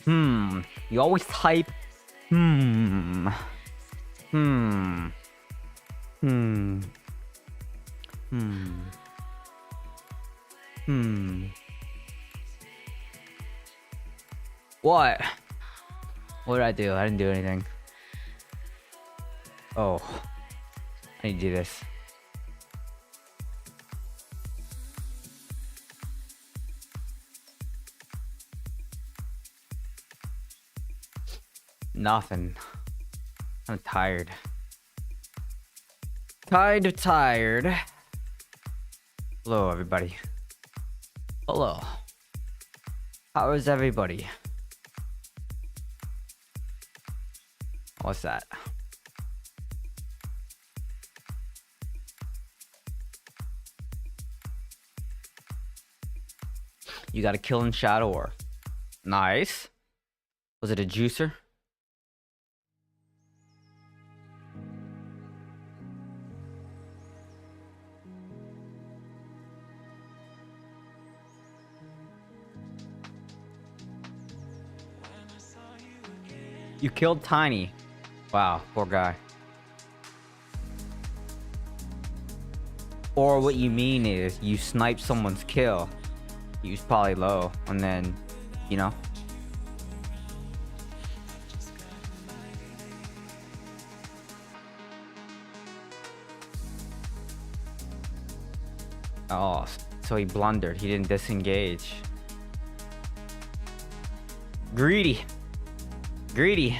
You always type Hmm. Hmm. Hmm. Hmm. Hmm. What? What did I do? I didn't do anything. Oh. I need to do this. Nothing. I'm tired. Kind of tired. Hello, everybody. Hello. How is everybody? What's that? You got a kill in Shadow War. Nice. Was it a juicer? You killed Tiny. Wow, poor guy. Or what you mean is you sniped someone's kill. He was probably low, and then, you know. Oh, so he blundered. He didn't disengage. Greedy. Greedy.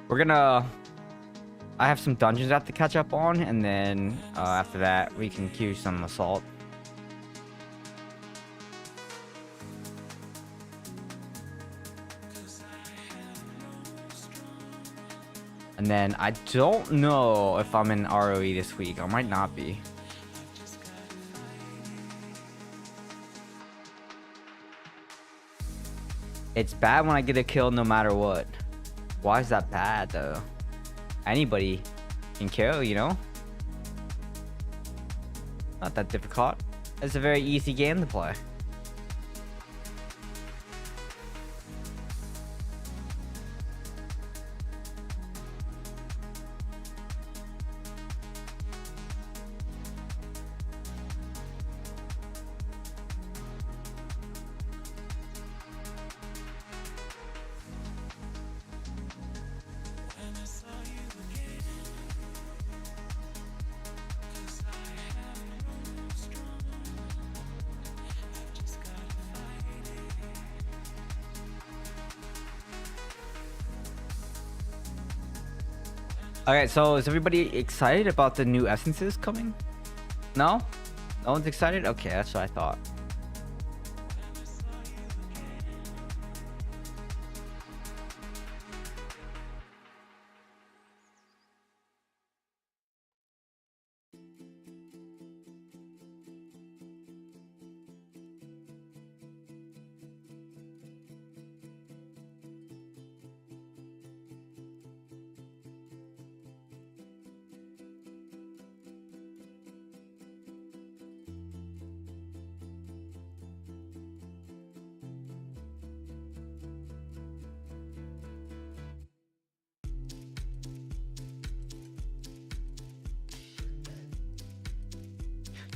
We're gonna... I have some dungeons I have to catch up on, and then after that, we can queue some assault. And then I don't know if I'm in ROE this week. I might not be. It's bad when I get a kill no matter what. Why is that bad though? Anybody can kill, you know? Not that difficult. It's a very easy game to play. Okay, so is everybody excited about the new essences coming? No? No one's excited? Okay, that's what I thought.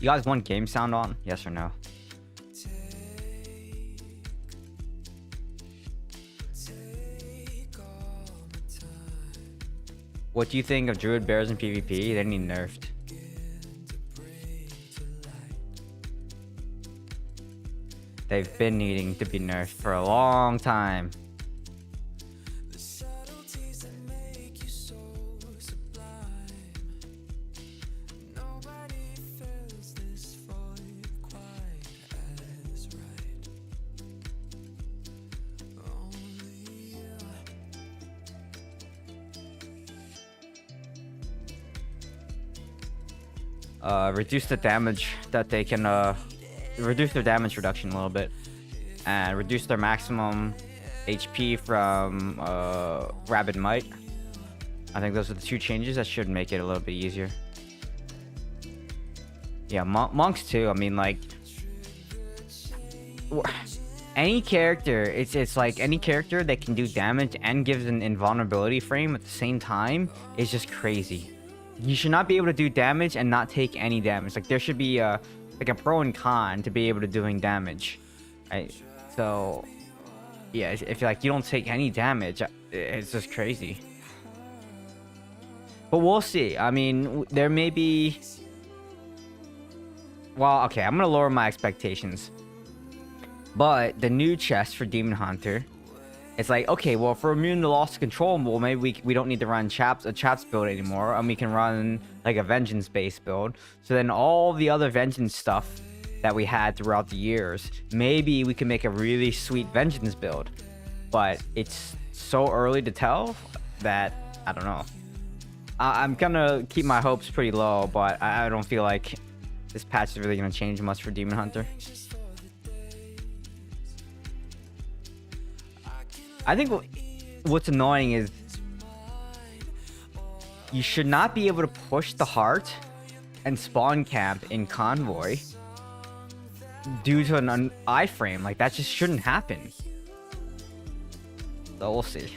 You guys want game sound on? Yes or no? What do you think of Druid Bears in PvP? They need nerfed. They've been needing to be nerfed for a long time. reduce the damage that they can reduce their damage reduction a little bit, and reduce their maximum HP from Rabid Might. I think those are the two changes that should make it a little bit easier. Yeah, monks too. I mean, like, any character, it's like any character that can do damage and gives an invulnerability frame at the same time is just crazy. You should not be able to do damage and not take any damage. Like, there should be a pro and con to be able to doing damage, right? So yeah, if like you don't take any damage, it's just crazy. But we'll see. I mean, there may be... Well, okay, I'm gonna lower my expectations. But the new chest for Demon Hunter, it's like, okay, well, if we're immune to loss of control, well, maybe we don't need to run a chaps build anymore, and we can run like a vengeance based build. So then all the other vengeance stuff that we had throughout the years, maybe we can make a really sweet vengeance build. But it's so early to tell that I don't know. I'm gonna keep my hopes pretty low, but I don't feel like this patch is really gonna change much for Demon Hunter. I think what's annoying is you should not be able to push the heart and spawn camp in convoy due to an iframe. Like, that just shouldn't happen. So we'll see.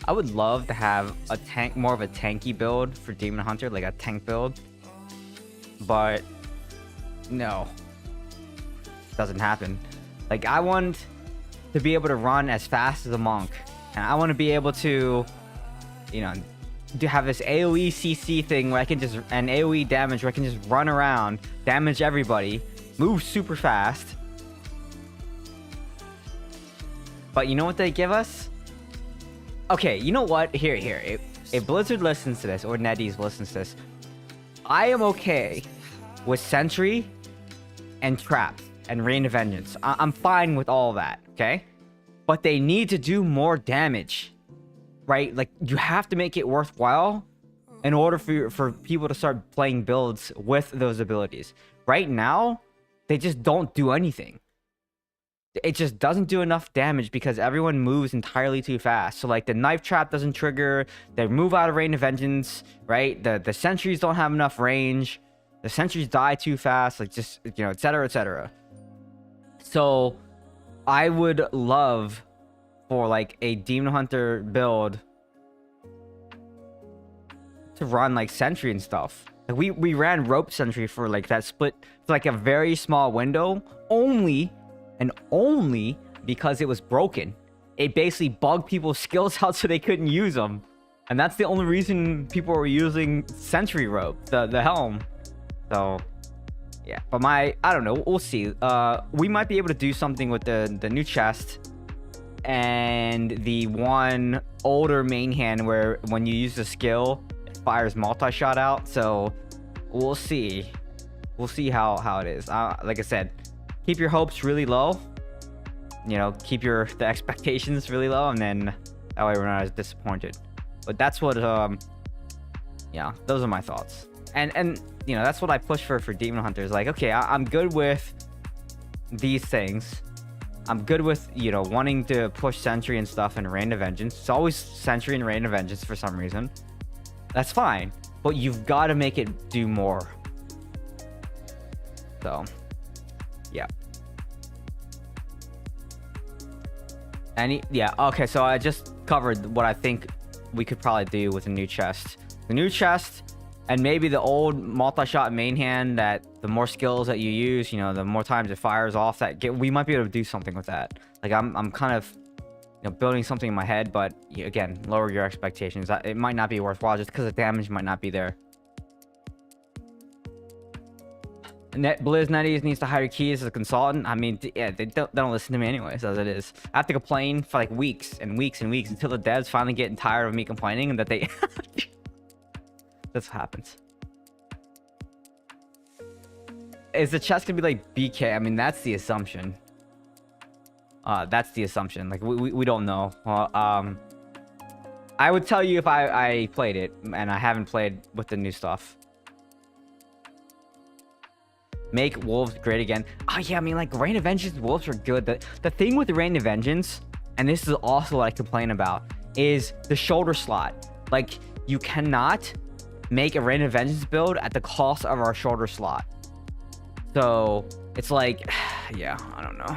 I would love to have a tank, more of a tanky build for Demon Hunter, like a tank build. But no, doesn't happen. Like, I want to be able to run as fast as a monk, and I want to be able to, you know, to have this AoE CC thing where I can just, and AoE damage where I can just run around, damage everybody, move super fast. But you know what they give us? Okay, you know what? Here. If Blizzard listens to this, or NetEase listens to this, I am okay with Sentry and Trap and Rain of Vengeance. I'm fine with all that, okay? But they need to do more damage, right? Like, you have to make it worthwhile in order for people to start playing builds with those abilities. Right now, they just don't do anything. It just doesn't do enough damage because everyone moves entirely too fast. So, like, the knife trap doesn't trigger, they move out of Rain of Vengeance, right? The sentries don't have enough range, the sentries die too fast, like, just, you know, etc, etc. So I would love for, like, a Demon Hunter build to run like sentry and stuff. Like, we ran rope sentry for like that split, for like a very small window, only because it was broken. It basically bugged people's skills out so they couldn't use them, and that's the only reason people were using sentry rope, the helm. So yeah, but I don't know, we'll see. We might be able to do something with the new chest and the one older main hand where when you use the skill it fires multi-shot out. So we'll see how it is. Like I said, keep your hopes really low, you know, keep the expectations really low, and then that way we're not as disappointed. But that's what yeah, those are my thoughts. And you know, that's what I push for Demon Hunters. Like, okay, I'm good with these things. I'm good with, you know, wanting to push Sentry and stuff and Rain of Vengeance. It's always Sentry and Rain of Vengeance for some reason. That's fine, but you've got to make it do more. So yeah. Yeah, okay, so I just covered what I think we could probably do with a new chest. The new chest, and maybe the old multi-shot main hand, that the more skills that you use, you know, the more times it fires off, we might be able to do something with that. Like, I'm kind of, you know, building something in my head, but again, lower your expectations. It might not be worthwhile just because the damage might not be there. BlizzNetties needs to hire Keys as a consultant. I mean, yeah, they don't listen to me anyways, as it is. I have to complain for like weeks and weeks and weeks until the devs finally getting tired of me complaining and that they... That's what happens. Is the chest gonna be like BK? I mean, that's the assumption. That's the assumption. Like, we don't know. I would tell you if I played it, and I haven't played with the new stuff. Make wolves great again. Oh yeah, I mean, like, Reign of Vengeance wolves are good. The thing with the Reign of Vengeance, and this is also what I complain about, is the shoulder slot. Like, you cannot make a Reign of Vengeance build at the cost of our shoulder slot. So it's like, yeah, I don't know.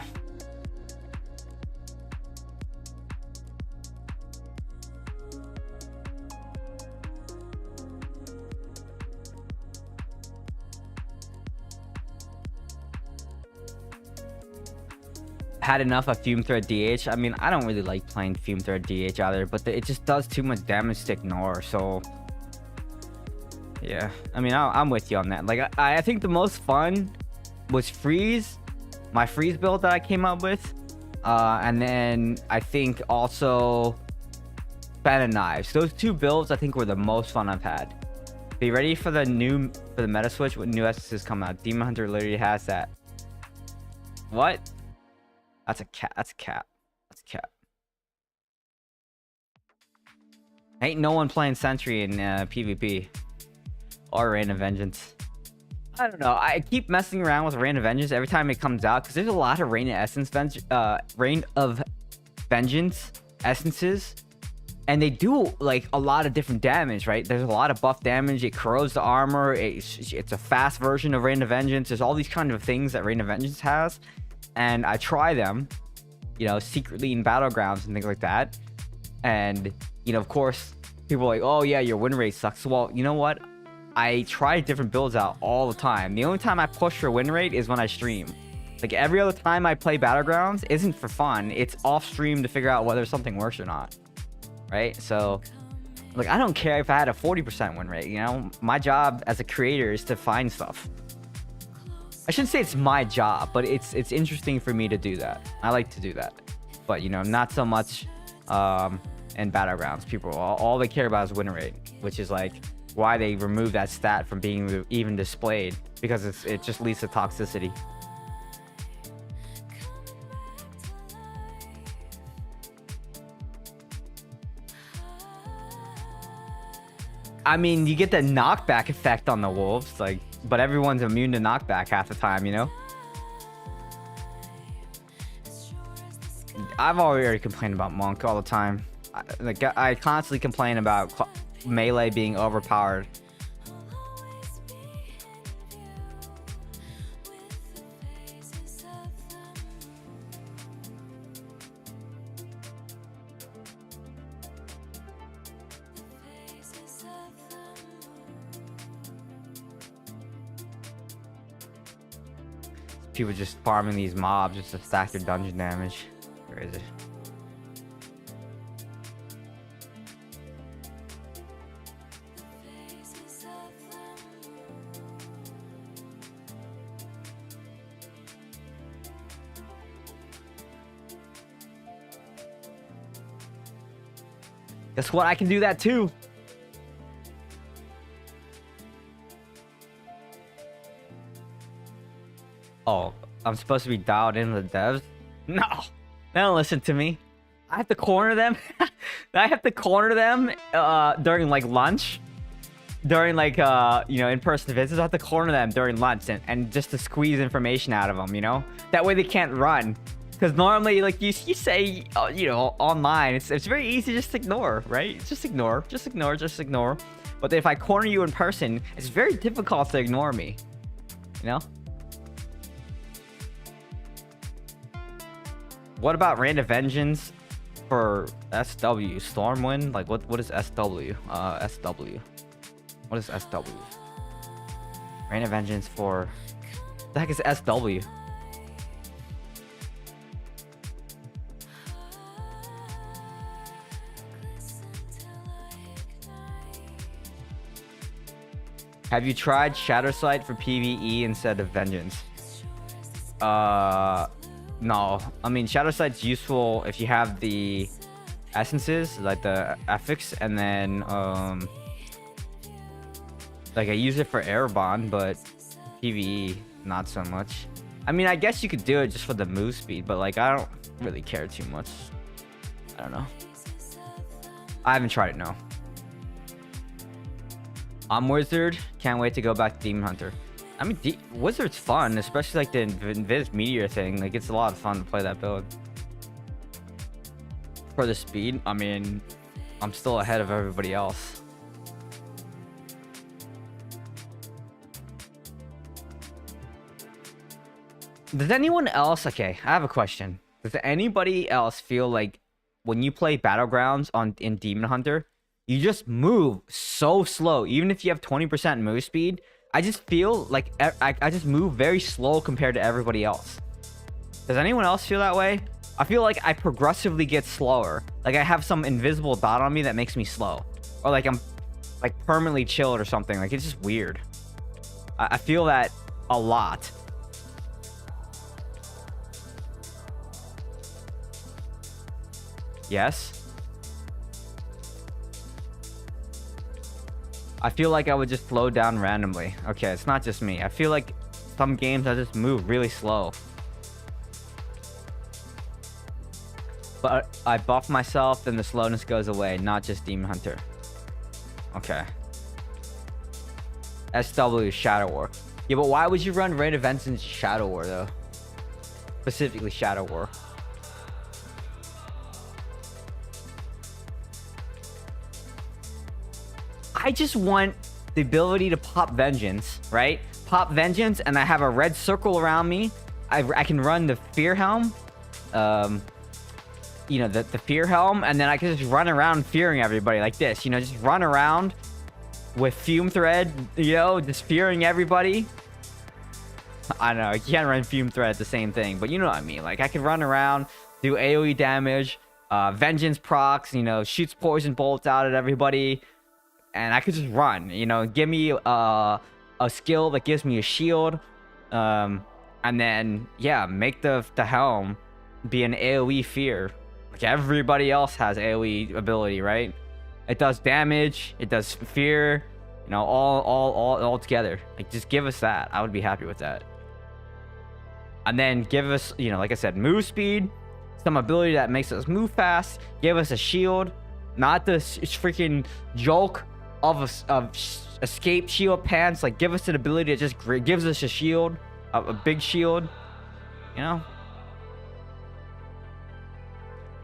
Had enough of Fume Thread DH. I mean, I don't really like playing Fume Thread DH either, but it just does too much damage to ignore. So yeah, I mean, I'm with you on that. Like, I think the most fun was Freeze, my Freeze build that I came up with, and then I think also Fan of Knives. Those two builds I think were the most fun I've had. Be ready for the meta switch when new essences come out. Demon Hunter literally has that. What? That's a cat. That's a cat. That's a cat. Ain't no one playing Sentry in PvP or Reign of Vengeance. I don't know. I keep messing around with Reign of Vengeance every time it comes out because there's a lot of Reign of Vengeance essences, and they do like a lot of different damage. Right? There's a lot of buff damage. It corrodes the armor. It's a fast version of Reign of Vengeance. There's all these kind of things that Reign of Vengeance has. And I try them, you know, secretly in battlegrounds and things like that. And, you know, of course, people are like, oh, yeah, your win rate sucks. Well, you know what? I try different builds out all the time. The only time I push for win rate is when I stream. Like, every other time I play battlegrounds isn't for fun. It's off stream to figure out whether something works or not. Right? So, like, I don't care if I had a 40% win rate, you know? My job as a creator is to find stuff. I shouldn't say it's my job, but it's interesting for me to do that. I like to do that. But, you know, not so much in battlegrounds. People, all they care about is win rate, which is like why they remove that stat from being even displayed, because it just leads to toxicity. I mean, you get the knockback effect on the wolves, like, but everyone's immune to knockback half the time, you know? I've already complained about Monk all the time. I constantly complain about melee being overpowered. People just farming these mobs just to stack their dungeon damage. Where is it? Guess what? I can do that too. Oh, I'm supposed to be dialed into the devs? No, they don't listen to me. I have to corner them. I have to corner them during like lunch, during like you know, in-person visits. I have to corner them during lunch and just to squeeze information out of them, you know. That way they can't run. Because normally, like you say, you know, online, it's very easy to just ignore, right? Just ignore. But if I corner you in person, it's very difficult to ignore me, you know. What about Reign of Vengeance for SW? Stormwind? Like, what is SW? SW. What is SW? Reign of Vengeance for... What the heck is SW? Have you tried Shadow Sight for PvE instead of Vengeance? No. I mean, Shadow Sight's useful if you have the essences, like the affix, and then like I use it for Airbond, but PvE not so much. I mean, I guess you could do it just for the move speed, but like I don't really care too much. I don't know. I haven't tried it, no. I'm Wizard. Can't wait to go back to Demon Hunter. I mean, Wizard's fun, especially like the Invis Meteor thing. Like, it's a lot of fun to play that build. For the speed, I mean, I'm still ahead of everybody else. Does anyone else... Okay, I have a question. Does anybody else feel like when you play Battlegrounds in Demon Hunter, you just move so slow, even if you have 20% move speed? I just feel like I just move very slow compared to everybody else. Does anyone else feel that way? I feel like I progressively get slower. Like I have some invisible dot on me that makes me slow. Or like I'm like permanently chilled or something. Like it's just weird. I feel that a lot. Yes. I feel like I would just slow down randomly. Okay, it's not just me. I feel like some games I just move really slow. But I buff myself, then the slowness goes away, not just Demon Hunter. Okay. SW, Shadow War. Yeah, but why would you run raid events in Shadow War, though? Specifically Shadow War. I just want the ability to pop Vengeance, right? Pop Vengeance, and I have a red circle around me. I can run the Fear Helm. You know, the Fear Helm, and then I can just run around fearing everybody like this. You know, just run around with Fume Thread, you know, just fearing everybody. I don't know, you can't run Fume Thread at the same thing, but you know what I mean. Like, I could run around, do AoE damage, Vengeance procs, you know, shoots poison bolts out at everybody. And I could just run, you know, give me a skill that gives me a shield. And then, yeah, make the helm be an AoE fear. Like everybody else has AoE ability, right? It does damage, it does fear, you know, all together. Like, just give us that. I would be happy with that. And then give us, you know, like I said, move speed, some ability that makes us move fast. Give us a shield, not the freaking joke of escape shield pants. Like, give us an ability that just gives us a shield, a big shield, you know.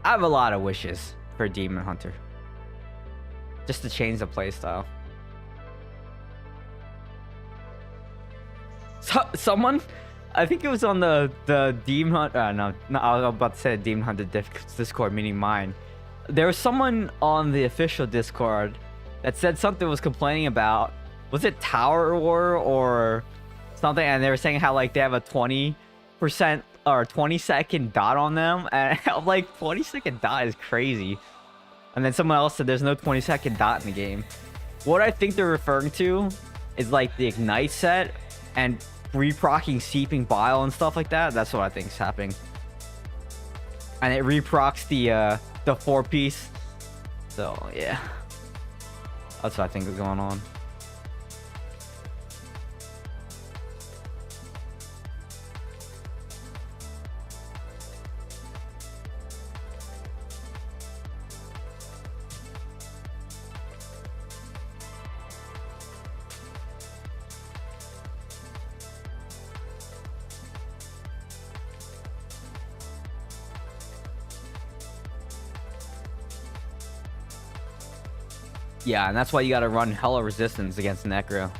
I have a lot of wishes for Demon Hunter, just to change the playstyle. Someone, I think it was on the Demon Hunter. No, I was about to say Demon Hunter Discord, meaning mine. There was someone on the official Discord that said something, was complaining about, was it Tower War or something, and they were saying how like they have a 20% or 20-second dot on them, and I'm like, 20-second dot is crazy. And then someone else said there's no 20-second dot in the game. What I think they're referring to is like the Ignite set and reprocking Seeping Bile and stuff like that. That's what I think is happening. And it reprocs the 4-piece. So yeah, that's what I think is going on. Yeah, and that's why you gotta run hella resistance against Necro.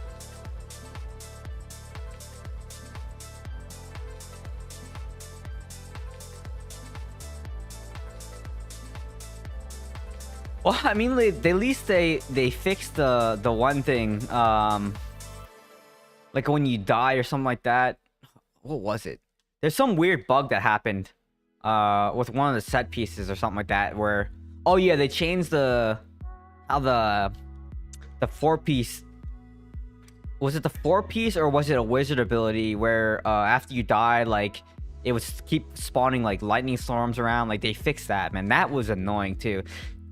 Well, I mean, at least they fixed the one thing, like when you die or something like that. What was it? There's some weird bug that happened with one of the set pieces or something like that, where, oh yeah, they changed how the 4-piece was it the 4-piece or was it a wizard ability where after you die, like it would keep spawning like lightning storms around? Like they fixed that, man. That was annoying too.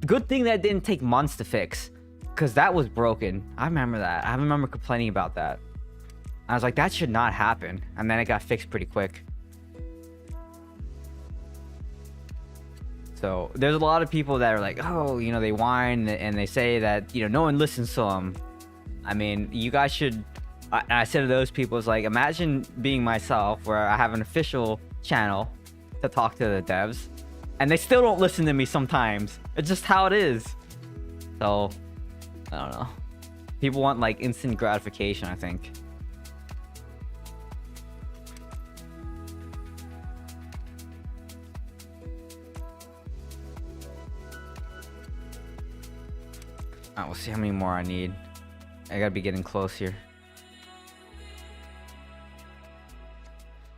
Good thing that didn't take months to fix, because that was broken. I remember that. I remember complaining about that. I was like, that should not happen, and then it got fixed pretty quick. So there's a lot of people that are like, oh, you know, they whine and they say that, you know, no one listens to them. I mean, you guys should. I said to those people, it's like, imagine being myself, where I have an official channel to talk to the devs, and they still don't listen to me sometimes. It's just how it is. So, I don't know. People want like instant gratification, I think. Alright, we'll see how many more I need. I gotta be getting close here.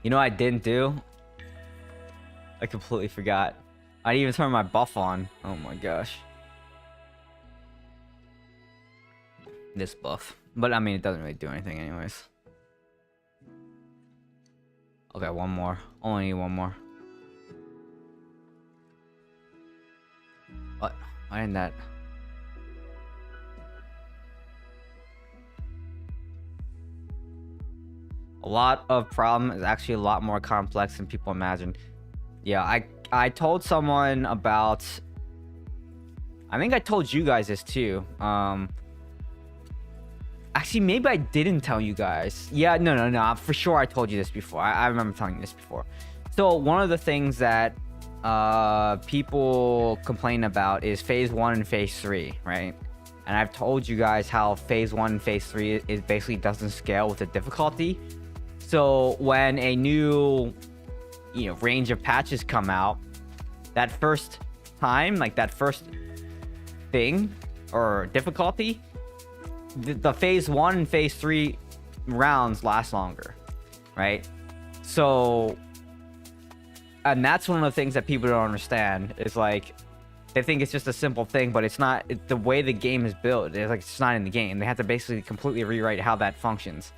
You know what I didn't do? I completely forgot. I didn't even turn my buff on. Oh my gosh. This buff. But I mean, it doesn't really do anything anyways. Okay, one more. Only need one more. What? Why didn't that? A lot of problem is actually a lot more complex than people imagine. Yeah, I told someone about, I think I told you guys this too. Actually, maybe I didn't tell you guys. Yeah, no. For sure I told you this before. I remember telling you this before. So one of the things that people complain about is phase 1 and phase 3, right? And I've told you guys how phase 1 and phase 3 is basically doesn't scale with the difficulty. So when a new, you know, range of patches come out, that first time, like that first thing or difficulty, the phase 1 and phase 3 rounds last longer, right? So, and that's one of the things that people don't understand, is like they think it's just a simple thing, but it's not. The way the game is built, it's like it's not in the game. They have to basically completely rewrite how that functions.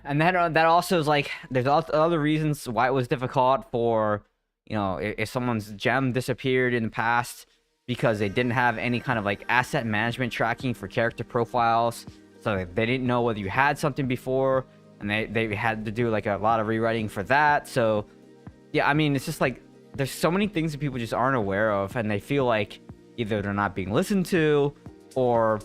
And that also is like, there's other reasons why it was difficult for, you know, if someone's gem disappeared in the past because they didn't have any kind of like asset management tracking for character profiles. So they didn't know whether you had something before, and they had to do like a lot of rewriting for that. So yeah, I mean, it's just like, there's so many things that people just aren't aware of, and they feel like either they're not being listened to, or...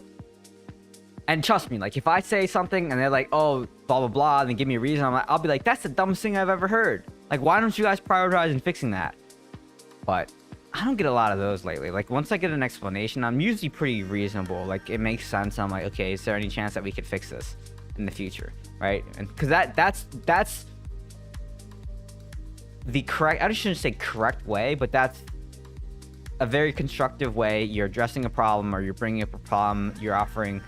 And trust me, like, if I say something and they're like, oh, blah, blah, blah, and they give me a reason, I'll be like, that's the dumbest thing I've ever heard. Like, why don't you guys prioritize in fixing that? But I don't get a lot of those lately. Like, once I get an explanation, I'm usually pretty reasonable. Like, it makes sense. I'm like, okay, is there any chance that we could fix this in the future? Right? And because that's the correct, I shouldn't say correct way, but that's a very constructive way. You're addressing a problem, or you're bringing up a problem, you're offering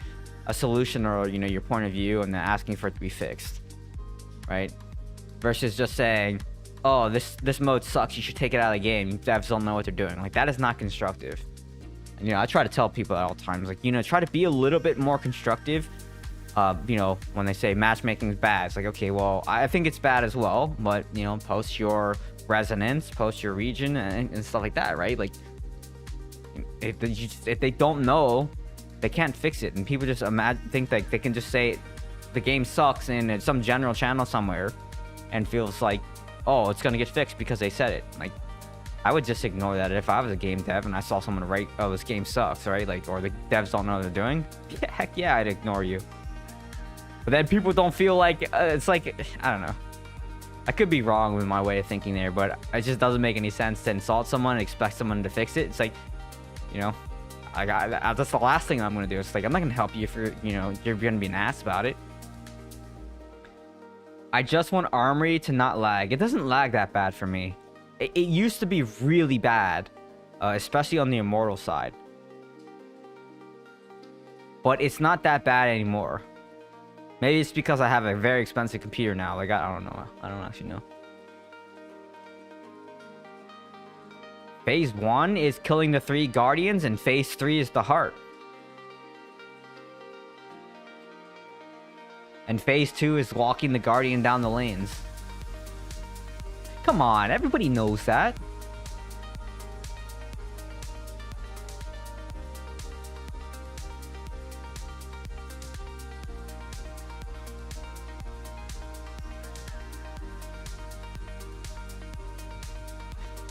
a solution, or, you know, your point of view, and then asking for it to be fixed, right? Versus just saying, oh, this mode sucks, you should take it out of the game, devs don't know what they're doing. Like, that is not constructive. And, you know, I try to tell people at all times, like, you know, try to be a little bit more constructive. You know, when they say matchmaking is bad, it's like, okay, well, I think it's bad as well, but, you know, post your resonance, post your region, and stuff like that, right? Like, if they don't know, they can't fix it, and people just think that they can just say the game sucks in some general channel somewhere, and feels like, oh, it's gonna get fixed because they said it. Like, I would just ignore that if I was a game dev and I saw someone write, oh, this game sucks, right? Like, or the devs don't know what they're doing. Yeah, heck yeah, I'd ignore you. But then people don't feel like it's like, I don't know. I could be wrong with my way of thinking there, but it just doesn't make any sense to insult someone and expect someone to fix it. It's like, you know, that's the last thing I'm gonna do. It's like, I'm not gonna help you if you're gonna be an ass about it. I just want Armory to not lag. It doesn't lag that bad for me. It used to be really bad, especially on the Immortal side. But it's not that bad anymore. Maybe it's because I have a very expensive computer now. Like, I don't know. I don't actually know. Phase 1 is killing the 3 Guardians, and Phase 3 is the heart. And phase 2 is walking the Guardian down the lanes. Come on, everybody knows that.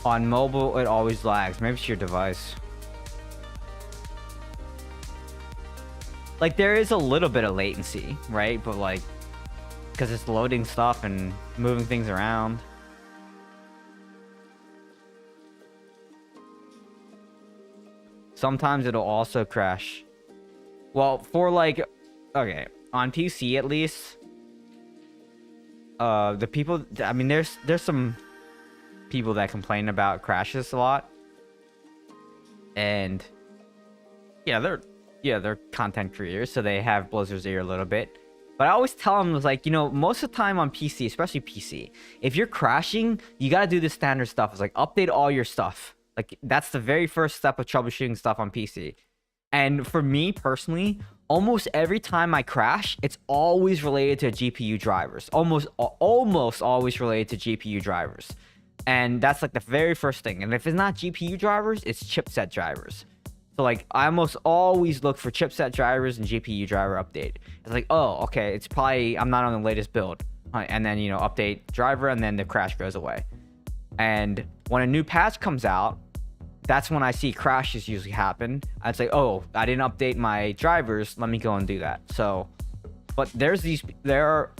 On mobile, it always lags. Maybe it's your device. Like, there is a little bit of latency, right? But, like, because it's loading stuff and moving things around. Sometimes it'll also crash. Well, for, like... Okay, on PC, at least... the people... I mean, there's some... people that complain about crashes a lot, and they're content creators, so they have Blizzard's ear a little bit. But I always tell them, like, you know, most of the time on PC, especially PC, if you're crashing, you gotta do the standard stuff. It's like update all your stuff. Like, that's the very first step of troubleshooting stuff on PC. And for me personally, almost every time I crash, it's always related to GPU drivers. Almost always related to GPU drivers. And that's like the very first thing. And if it's not GPU drivers, it's chipset drivers. So like, I almost always look for chipset drivers and GPU driver update. It's like, oh, okay, it's probably I'm not on the latest build. And then, you know, update driver, and then the crash goes away. And when a new patch comes out, that's when I see crashes usually happen. I'd say, oh, I didn't update my drivers. Let me go and do that. So, but there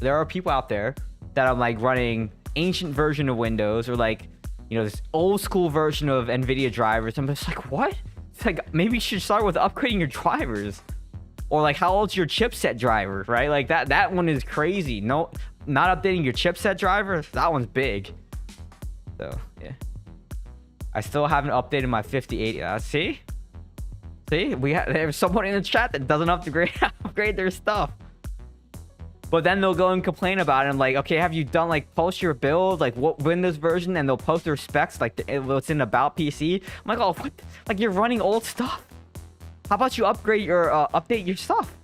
are people out there that are like running ancient version of Windows, or like, you know, this old school version of NVIDIA drivers. I'm just like, what? It's like, maybe you should start with upgrading your drivers. Or like, how old's your chipset driver, right? Like that one is crazy. No, not updating your chipset driver, that one's big. So yeah, I still haven't updated my 5080. See, there's someone in the chat that doesn't upgrade their stuff. But then they'll go and complain about it. And like, okay, have you done like post your build, like what Windows version, and they'll post their specs, like what's in about PC. I'm like, oh, what? Like, you're running old stuff. How about you upgrade your update your stuff?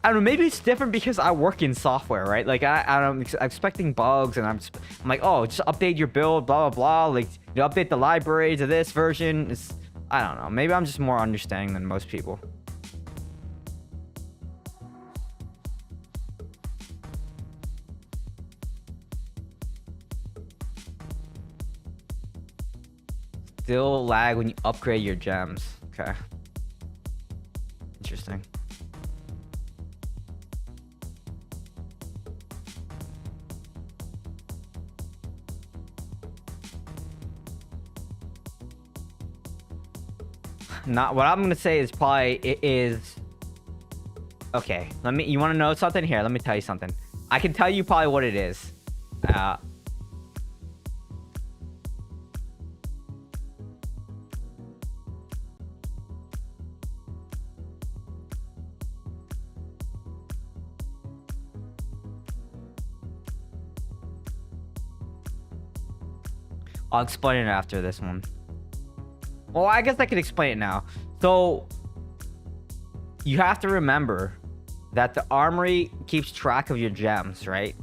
I don't know. Maybe it's different because I work in software, right? Like I'm expecting bugs, and I'm like, oh, just update your build, blah blah blah. Like, you know, update the library to this version. I don't know. Maybe I'm just more understanding than most people. Still lag when you upgrade your gems. Okay. Interesting. Not what I'm gonna say is probably it is. Okay, you want to know something? Here, let me tell you something. I can tell you probably what it is. I'll explain it after this one. Well, I guess I could explain it now. So, you have to remember that the armory keeps track of your gems, right?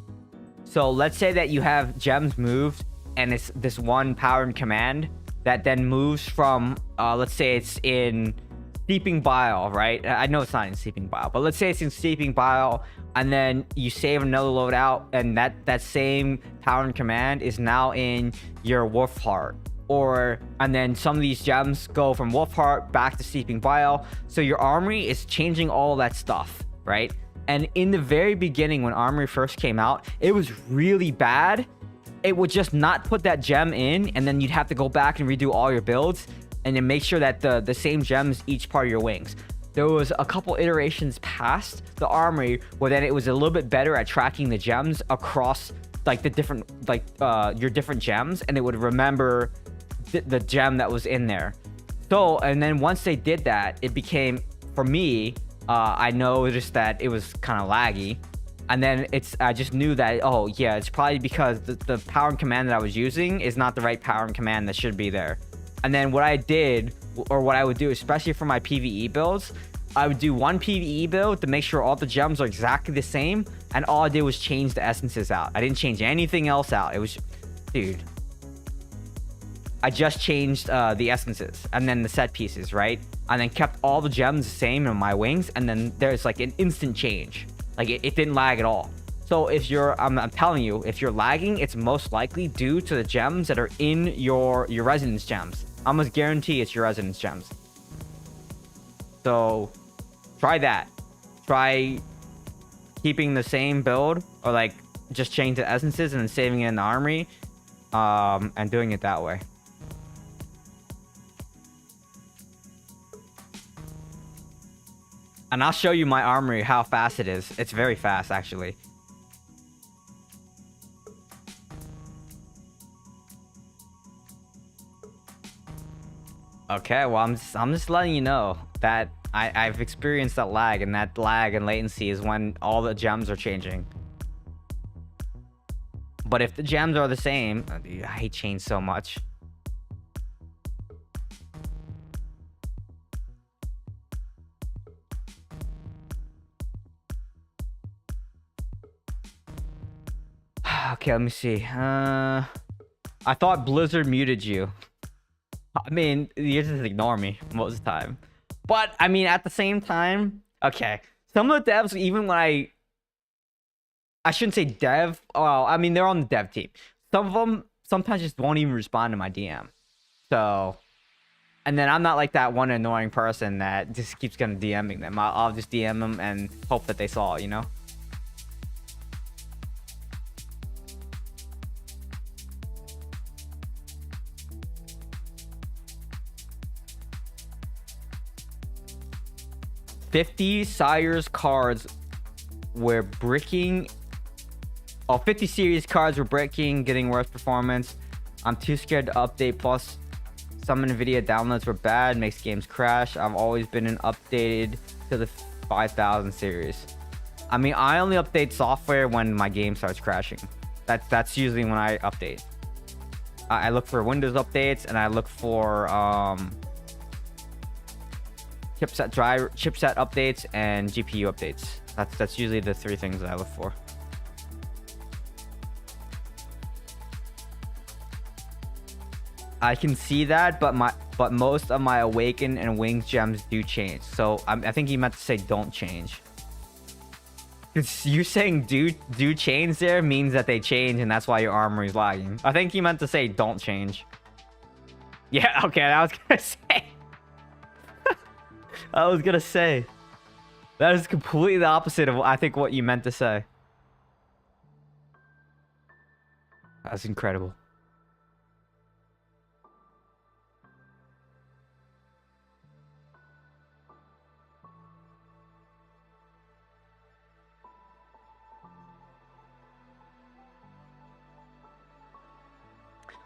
So, let's say that you have gems moved, and it's this one power and command that then moves from, let's say it's in Steeping Bile, right? I know it's not in Steeping Bile, but let's say it's in Steeping Bile, and then you save another loadout, and that same power and command is now in your Wolf Heart. And then some of these gems go from Wolf Heart back to Steeping Bile. So your armory is changing all that stuff, right? And in the very beginning, when armory first came out, it was really bad. It would just not put that gem in, and then you'd have to go back and redo all your builds, and then make sure that the same gems each part of your wings. There was a couple iterations past the armory where then it was a little bit better at tracking the gems across like the different, like your different gems, and it would remember the gem that was in there. So, and then once they did that, it became, for me, I noticed that it was kind of laggy. And then I just knew that, oh yeah, it's probably because the power and command that I was using is not the right power and command that should be there. And then what I did, or what I would do, especially for my PvE builds, I would do one PvE build to make sure all the gems are exactly the same, and all I did was change the essences out. I didn't change anything else out. It was, dude, I just changed the essences and then the set pieces, right? And then kept all the gems the same in my wings, and then there's like an instant change. Like it didn't lag at all. So if you're, I'm telling you, if you're lagging, it's most likely due to the gems that are in your resonance gems. I almost guarantee it's your resonance gems. So try that. Try keeping the same build, or like just change the essences and then saving it in the armory, and doing it that way. And I'll show you my armory, how fast it is. It's very fast, actually. Okay, well, I'm just letting you know that I've experienced that lag, and that lag and latency is when all the gems are changing. But if the gems are the same, dude, I hate change so much. Okay, let me see. I thought Blizzard muted you. I mean, you just ignore me most of the time. But, I mean, at the same time, okay. Some of the devs, even when I shouldn't say dev. Well, I mean, they're on the dev team. Some of them sometimes just won't even respond to my DM. So, and then I'm not like that one annoying person that just keeps gonna DMing them. I'll just DM them and hope that they saw, you know? $50 Sire's cards were bricking. Oh, 50 series cards were breaking, getting worse performance. I'm too scared to update. Plus, some NVIDIA downloads were bad, makes games crash. I've always been updated to the 5000 series. I mean, I only update software when my game starts crashing. That's usually when I update. I look for Windows updates, and I look for chipset updates and GPU updates. That's usually the three things that I look for. I can see that, but most of my Awaken and Wings gems do change. So I think he meant to say don't change. You saying do change there means that they change, and that's why your armory is lagging. I think he meant to say don't change. Yeah, okay, I was gonna say. I was gonna say. That is completely the opposite of I think what you meant to say. That's incredible.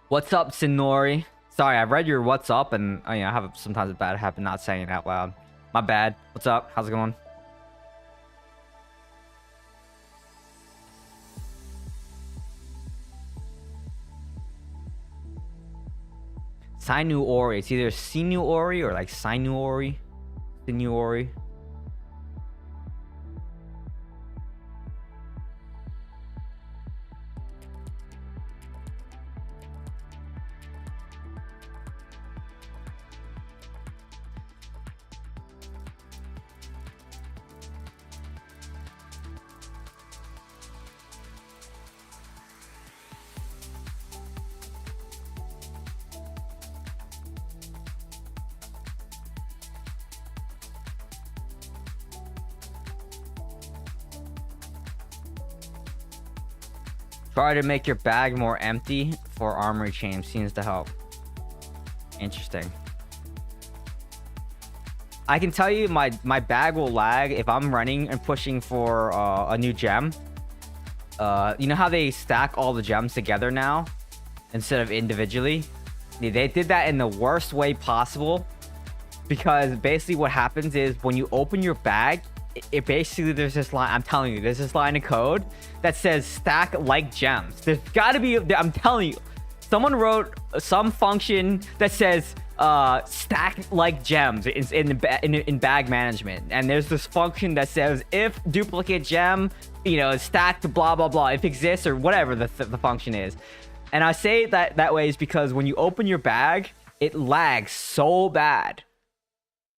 What's up, Sinori? Sorry, I read your what's up, and I have sometimes a bad habit not saying it out loud. My bad. What's up? How's it going? Sinuori. It's either Sinuori or like Sinuori. Sinuori. Try to make your bag more empty for armory change. Seems to help. Interesting. I can tell you my bag will lag if I'm running and pushing for a new gem. You know how they stack all the gems together now instead of individually? They did that in the worst way possible, because basically what happens is when you open your bag, it basically, there's this line, I'm telling you, there's this line of code that says stack like gems. There's got to be, I'm telling you, someone wrote some function that says stack like gems in bag management, and there's this function that says if duplicate gem, you know, stacked blah blah blah, if exists or whatever the function is. And I say that way is because when you open your bag, it lags so bad,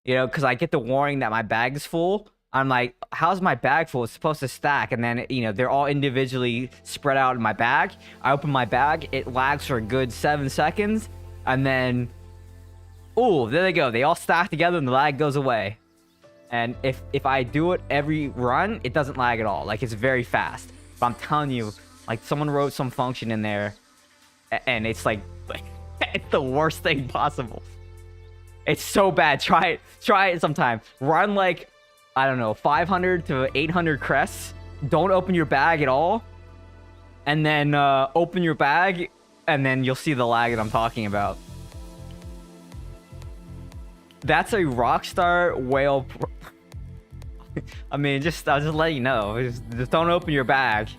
you know, because I get the warning that my bag is full. I'm like, how's my bag full? It's supposed to stack, and then, you know, they're all individually spread out in my bag. I open my bag, it lags for a good 7 seconds, and then, ooh, there they go. They all stack together, and the lag goes away. And if I do it every run, it doesn't lag at all. Like, it's very fast. But I'm telling you, like, someone wrote some function in there, and it's like it's the worst thing possible. It's so bad. Try it sometime. Run like, I don't know, 500 to 800 crests. Don't open your bag at all. And then open your bag, and then you'll see the lag that I'm talking about. That's a Rockstar whale. I mean, I'll just let you know. Just don't open your bag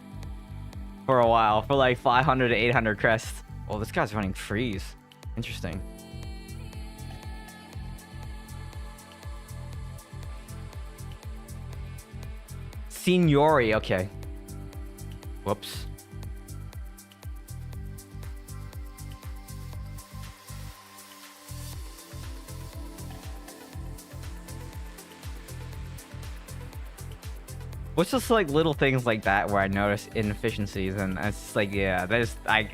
for a while, for like 500 to 800 crests. Oh, this guy's running freeze. Interesting. Signori, okay. Whoops. What's just like little things like that where I notice inefficiencies, and it's just like, yeah, I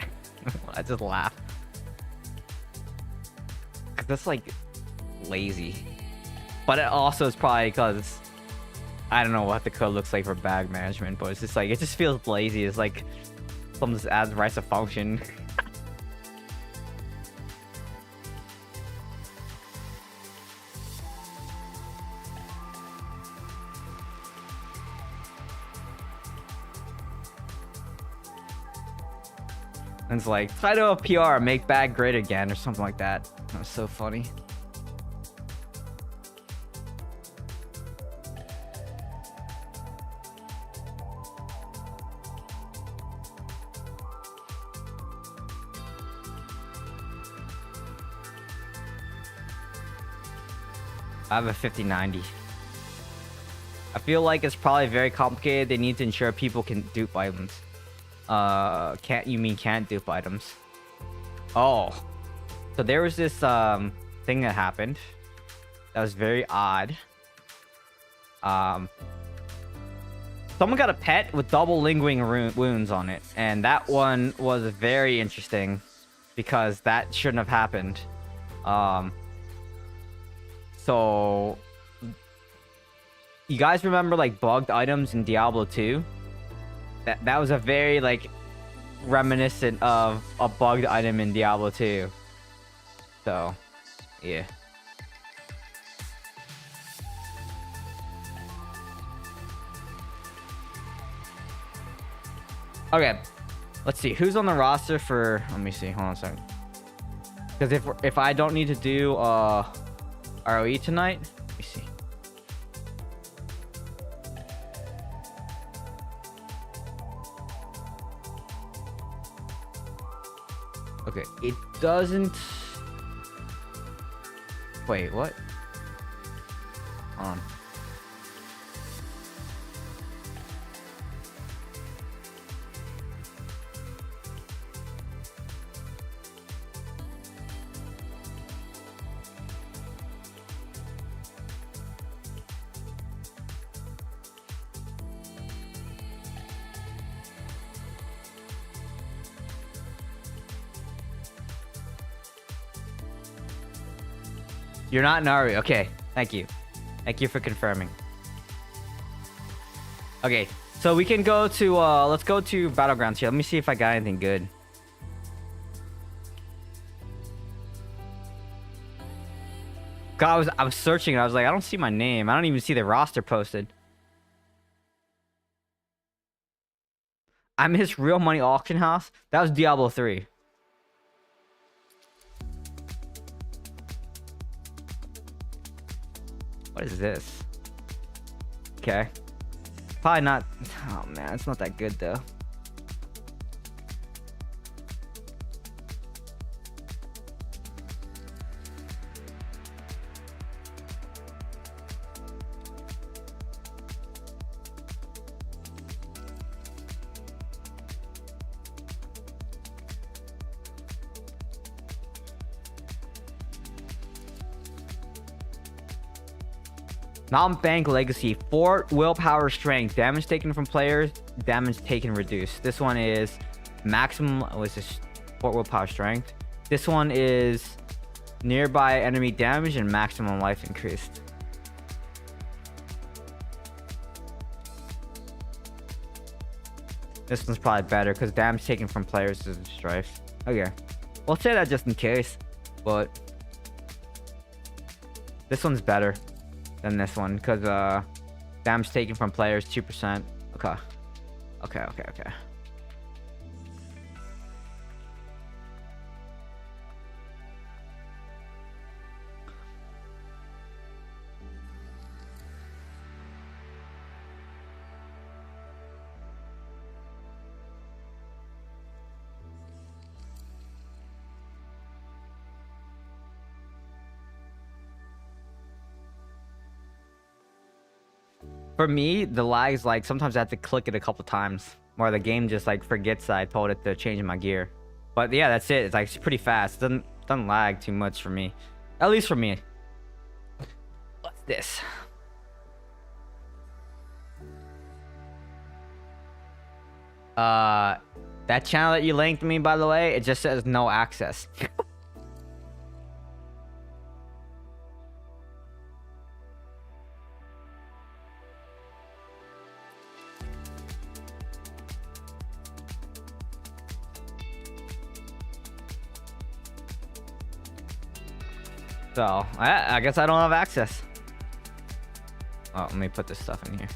just laugh. Cause that's like lazy, but it also is probably because I don't know what the code looks like for bag management, but it's just like, it just feels lazy. It's like someone just writes a function. And it's like, try to a PR, make bag great again, or something like that. That was so funny. I have a 5090. I feel like it's probably very complicated. They need to ensure people can dupe items. Can't dupe items. Oh. So there was this thing that happened that was very odd. Someone got a pet with double lingering wounds on it, and that one was very interesting because that shouldn't have happened. So you guys remember like bugged items in Diablo 2? That was a very like reminiscent of a bugged item in Diablo 2. So, yeah. Okay, let's see who's on the roster for. Let me see. Hold on a second. Because if I don't need to do ROE tonight, let me see. Okay, it doesn't. Wait, what? Hold on. You're not Naru. Okay, thank you. Thank you for confirming. Okay, so we can go to let's go to Battlegrounds here. Let me see if I got anything good. God, I was searching and I was like, I don't see my name. I don't even see the roster posted. I missed Real Money Auction House. That was Diablo 3. What is this? Okay. Probably not. Oh man, it's not that good though. Non-bank legacy. 4 willpower strength. Damage taken from players. Damage taken reduced. This one is maximum. Was this 4 willpower strength? This one is nearby enemy damage and maximum life increased. This one's probably better because damage taken from players is strife. Okay, we'll say that just in case, but this one's better than this one because damage taken from players 2%. Okay. For me, the lag is like sometimes I have to click it a couple times, where the game just like forgets that I told it to change my gear. But yeah, that's it. It's like it's pretty fast. It doesn't lag too much for me, at least for me. What's this? That channel that you linked me, by the way, it just says no access. So, I guess I don't have access. Oh, let me put this stuff in here.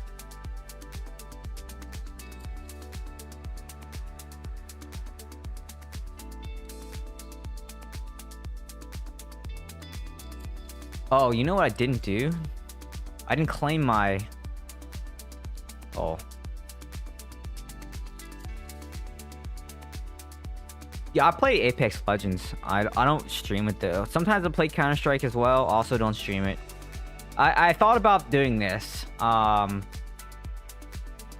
Oh, you know what I didn't do? I didn't claim my... Oh. Yeah, I play Apex Legends. I don't stream it though. Sometimes I play Counter-Strike as well. Also don't stream it. I thought about doing this. I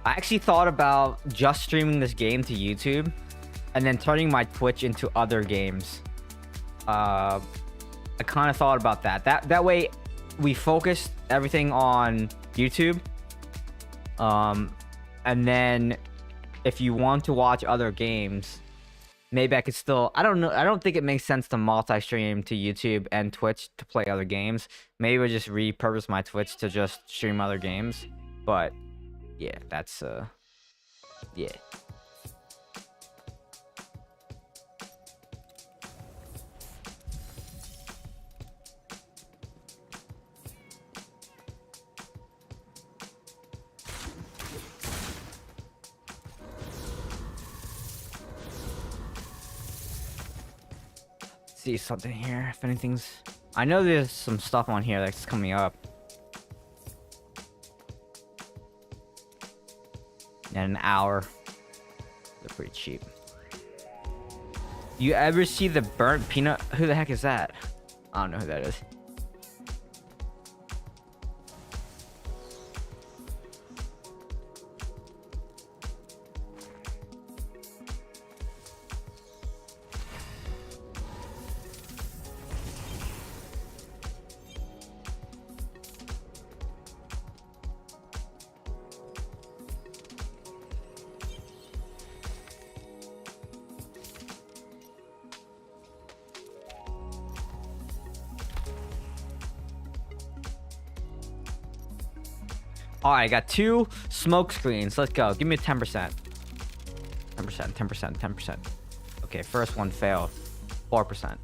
actually thought about just streaming this game to YouTube and then turning my Twitch into other games. I kind of thought about that. That way we focus everything on YouTube. And then if you want to watch other games, maybe I could still... I don't know. I don't think it makes sense to multi-stream to YouTube and Twitch to play other games. Maybe I just repurpose my Twitch to just stream other games. But yeah, that's yeah. See something here if anything's... I know there's some stuff on here that's coming up. In an hour. They're pretty cheap. You ever see the burnt peanut? Who the heck is that? I don't know who that is. Alright, I got 2 smoke screens. Let's go. Give me a 10%. 10%. Okay, first one failed. 4%.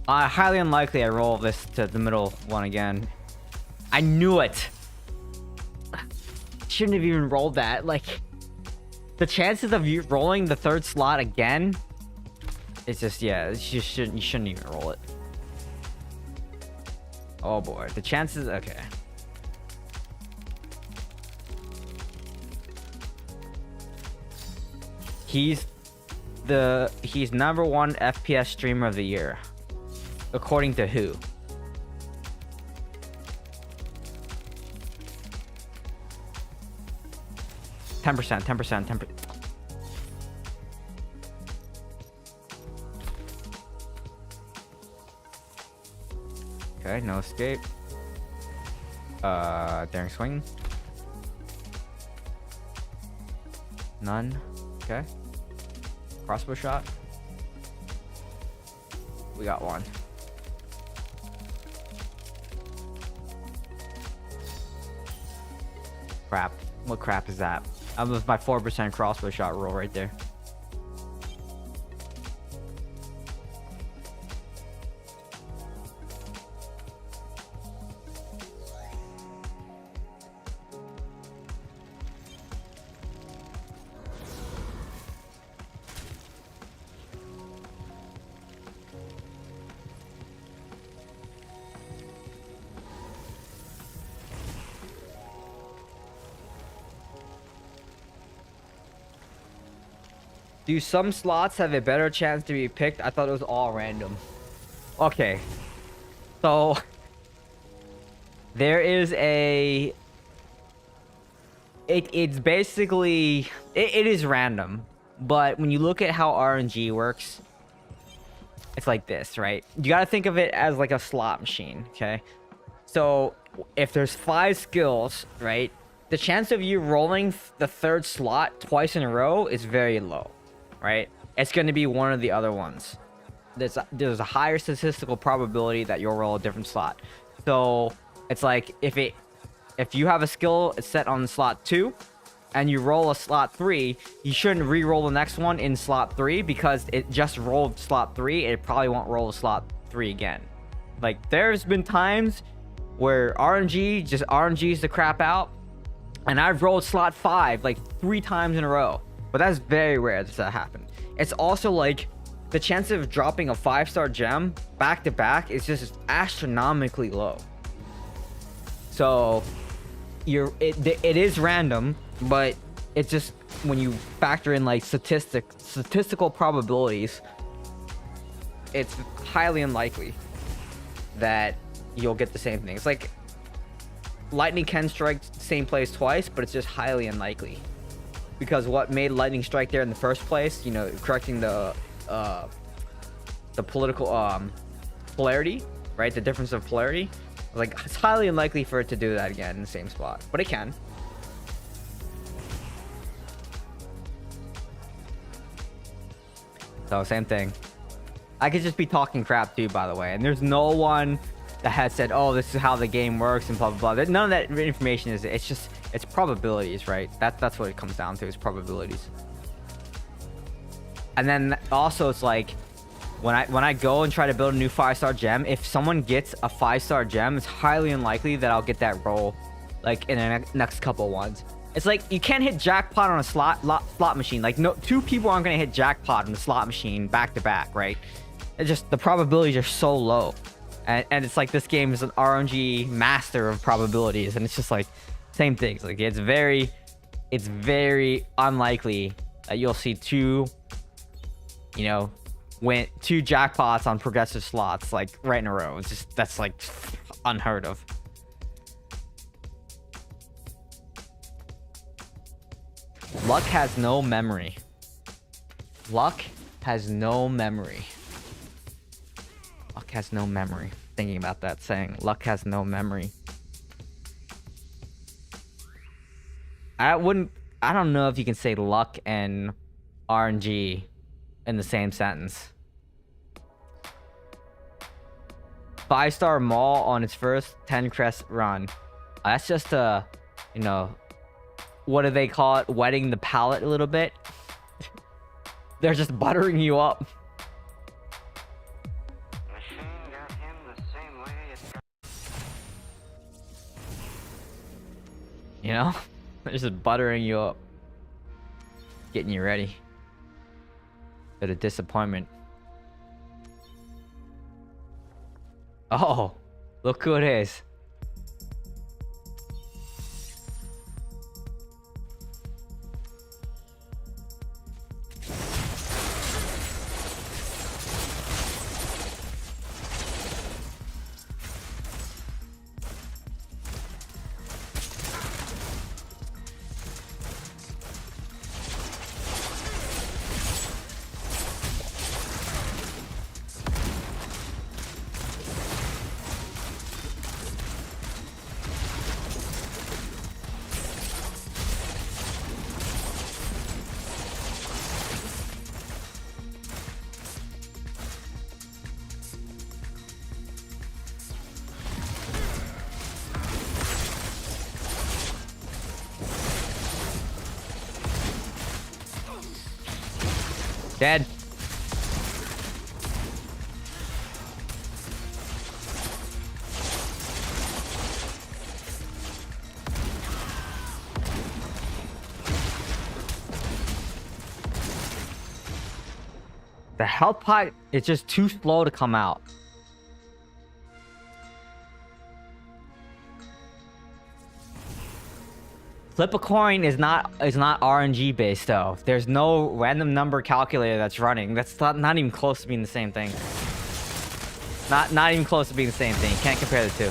Highly unlikely I roll this to the middle one again. I knew it! Shouldn't have even rolled that. Like, the chances of you rolling the 3rd slot again, it's just, yeah, you shouldn't even roll it. Oh boy, the chances... Okay. He's #1 FPS streamer of the year. According to who? Ten percent. Okay, no escape. Daring swing. None. Okay. Crossbow shot. We got one. Crap. What crap is that? That was my 4% crossbow shot roll right there. Do some slots have a better chance to be picked? I thought it was all random. Okay. So there is a it's basically it is random, but when you look at how RNG works, it's like this, right? You got to think of it as like a slot machine, okay? So if there's 5 skills, right? The chance of you rolling the 3rd slot twice in a row is very low. Right? It's going to be one of the other ones. There's a higher statistical probability that you'll roll a different slot. So it's like if you have a skill it's set on slot 2 and you roll a slot 3, you shouldn't re-roll the next one in slot 3 because it just rolled slot 3. It probably won't roll slot 3 again. Like there's been times where RNG's the crap out, and I've rolled slot 5 like 3 times in a row. But that's very rare that happen. It's also like the chance of dropping a 5-star gem back to back is just astronomically low. So it is random, but it's just when you factor in like statistical probabilities, it's highly unlikely that you'll get the same thing. It's like lightning can strike same place twice, but it's just highly unlikely. Because what made lightning strike there in the first place, you know, correcting the political polarity, right? The difference of polarity. Like, it's highly unlikely for it to do that again in the same spot, but it can. So same thing. I could just be talking crap too, by the way, and there's no one that has said, oh, this is how the game works and blah blah blah. None of that information is. It's probabilities, right? That's what it comes down to, is probabilities. And then also it's like when I go and try to build a new 5-star gem, if someone gets a 5-star gem, it's highly unlikely that I'll get that roll like in the next couple ones. It's like you can't hit jackpot on a slot machine. Like, no, 2 people aren't gonna hit jackpot on the slot machine back to back, right? It's just the probabilities are so low. And it's like this game is an RNG master of probabilities, and it's just like same things. Like it's very unlikely that you'll see 2, you know, win 2 jackpots on progressive slots like right in a row. It's just, that's like unheard of. Luck has no memory. Luck has no memory. Luck has no memory. Thinking about that saying, luck has no memory. I don't know if you can say luck and RNG in the same sentence. 5-star mall on its first 10 crest run. That's just you know, what do they call it? Wetting the palate a little bit. They're just buttering you up. You know? They're just buttering you up. Getting you ready. Bit of disappointment. Oh, look who it is. Dead. The health pot is just too slow to come out. Flip a coin is not RNG based though. There's no random number calculator that's running. That's not even close to being the same thing. Not even close to being the same thing. You can't compare the two.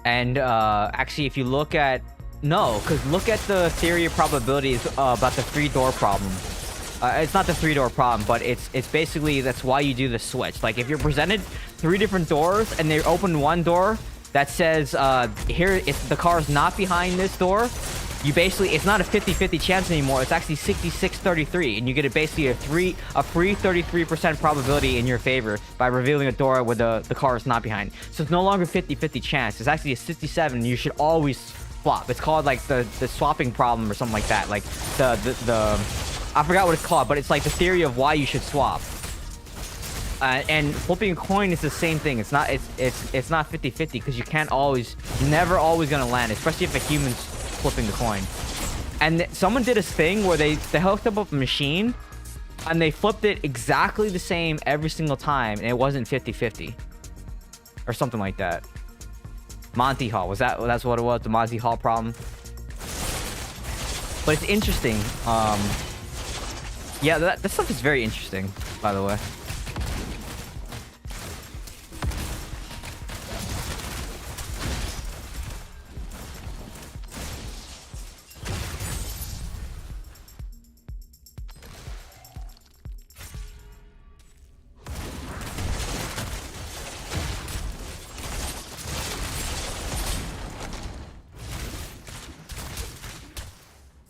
And actually, if you look at because look at the theory of probabilities about the 3-door problem. It's not the 3-door problem, but it's basically that's why you do the switch. Like if you're presented 3 different doors and they open one door that says here if the car is not behind this door, you basically it's not a 50-50 chance anymore. It's actually 66-33, and you get basically a free 33% probability in your favor by revealing a door where the car is not behind. So it's no longer 50-50 chance. It's actually a 67. And you should always swap. It's called like the swapping problem or something like that. Like the I forgot what it's called, but it's like the theory of why you should swap. And flipping a coin is the same thing. It's not 50-50 because you're never always gonna land, especially if a human's flipping the coin. And someone did a thing where they hooked up a machine and they flipped it exactly the same every single time, and it wasn't 50-50 or something like that. Monty Hall, that's what it was, the Monty Hall problem. But it's interesting. Yeah, that stuff is very interesting, by the way.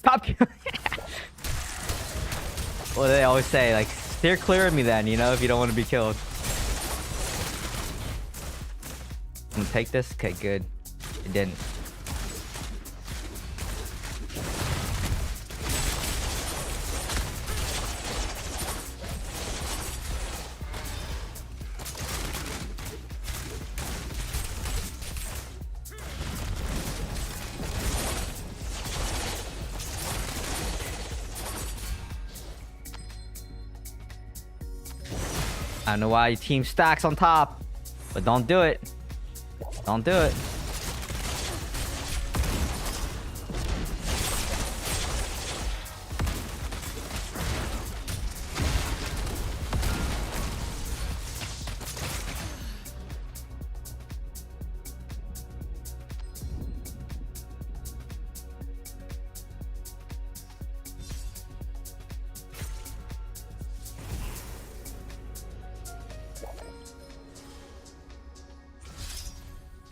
Stop. What do they always say? Like, steer clear of me then, you know, if you don't want to be killed. I'm gonna take this? Okay, good. It didn't. I don't know why your team stacks on top, but don't do it. Don't do it.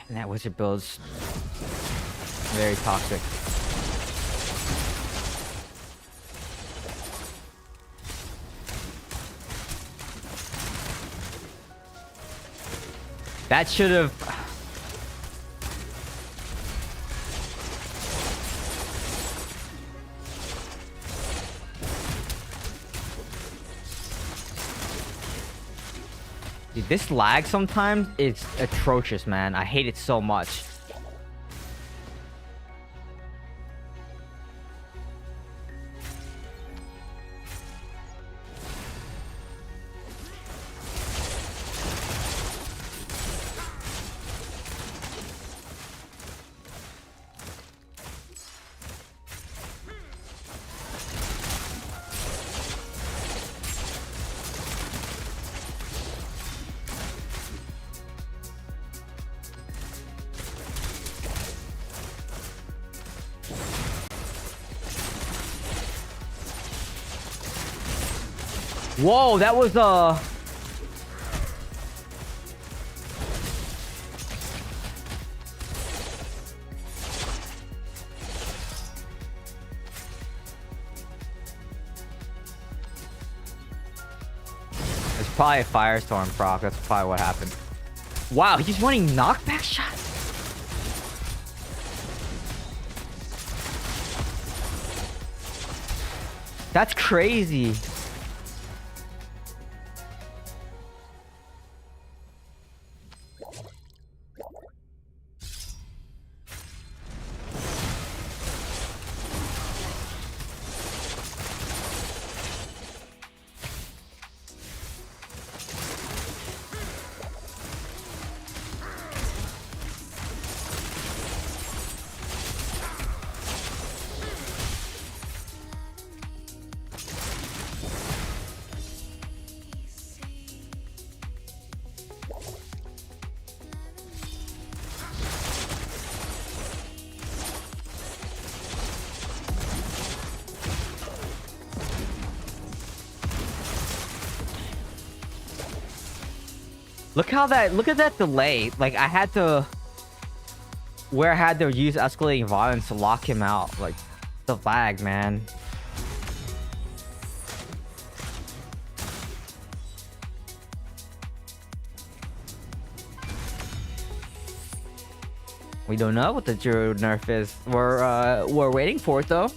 And that wizard build's very toxic. That should have... Dude, this lag sometimes is atrocious, man. I hate it so much. Whoa, that was probably a Firestorm proc. That's probably what happened. Wow, he's running knockback shots? That's crazy. Look at that delay. Like I had to use escalating violence to lock him out. Like the lag, man. We don't know what the Druid nerf is. We're waiting for it though.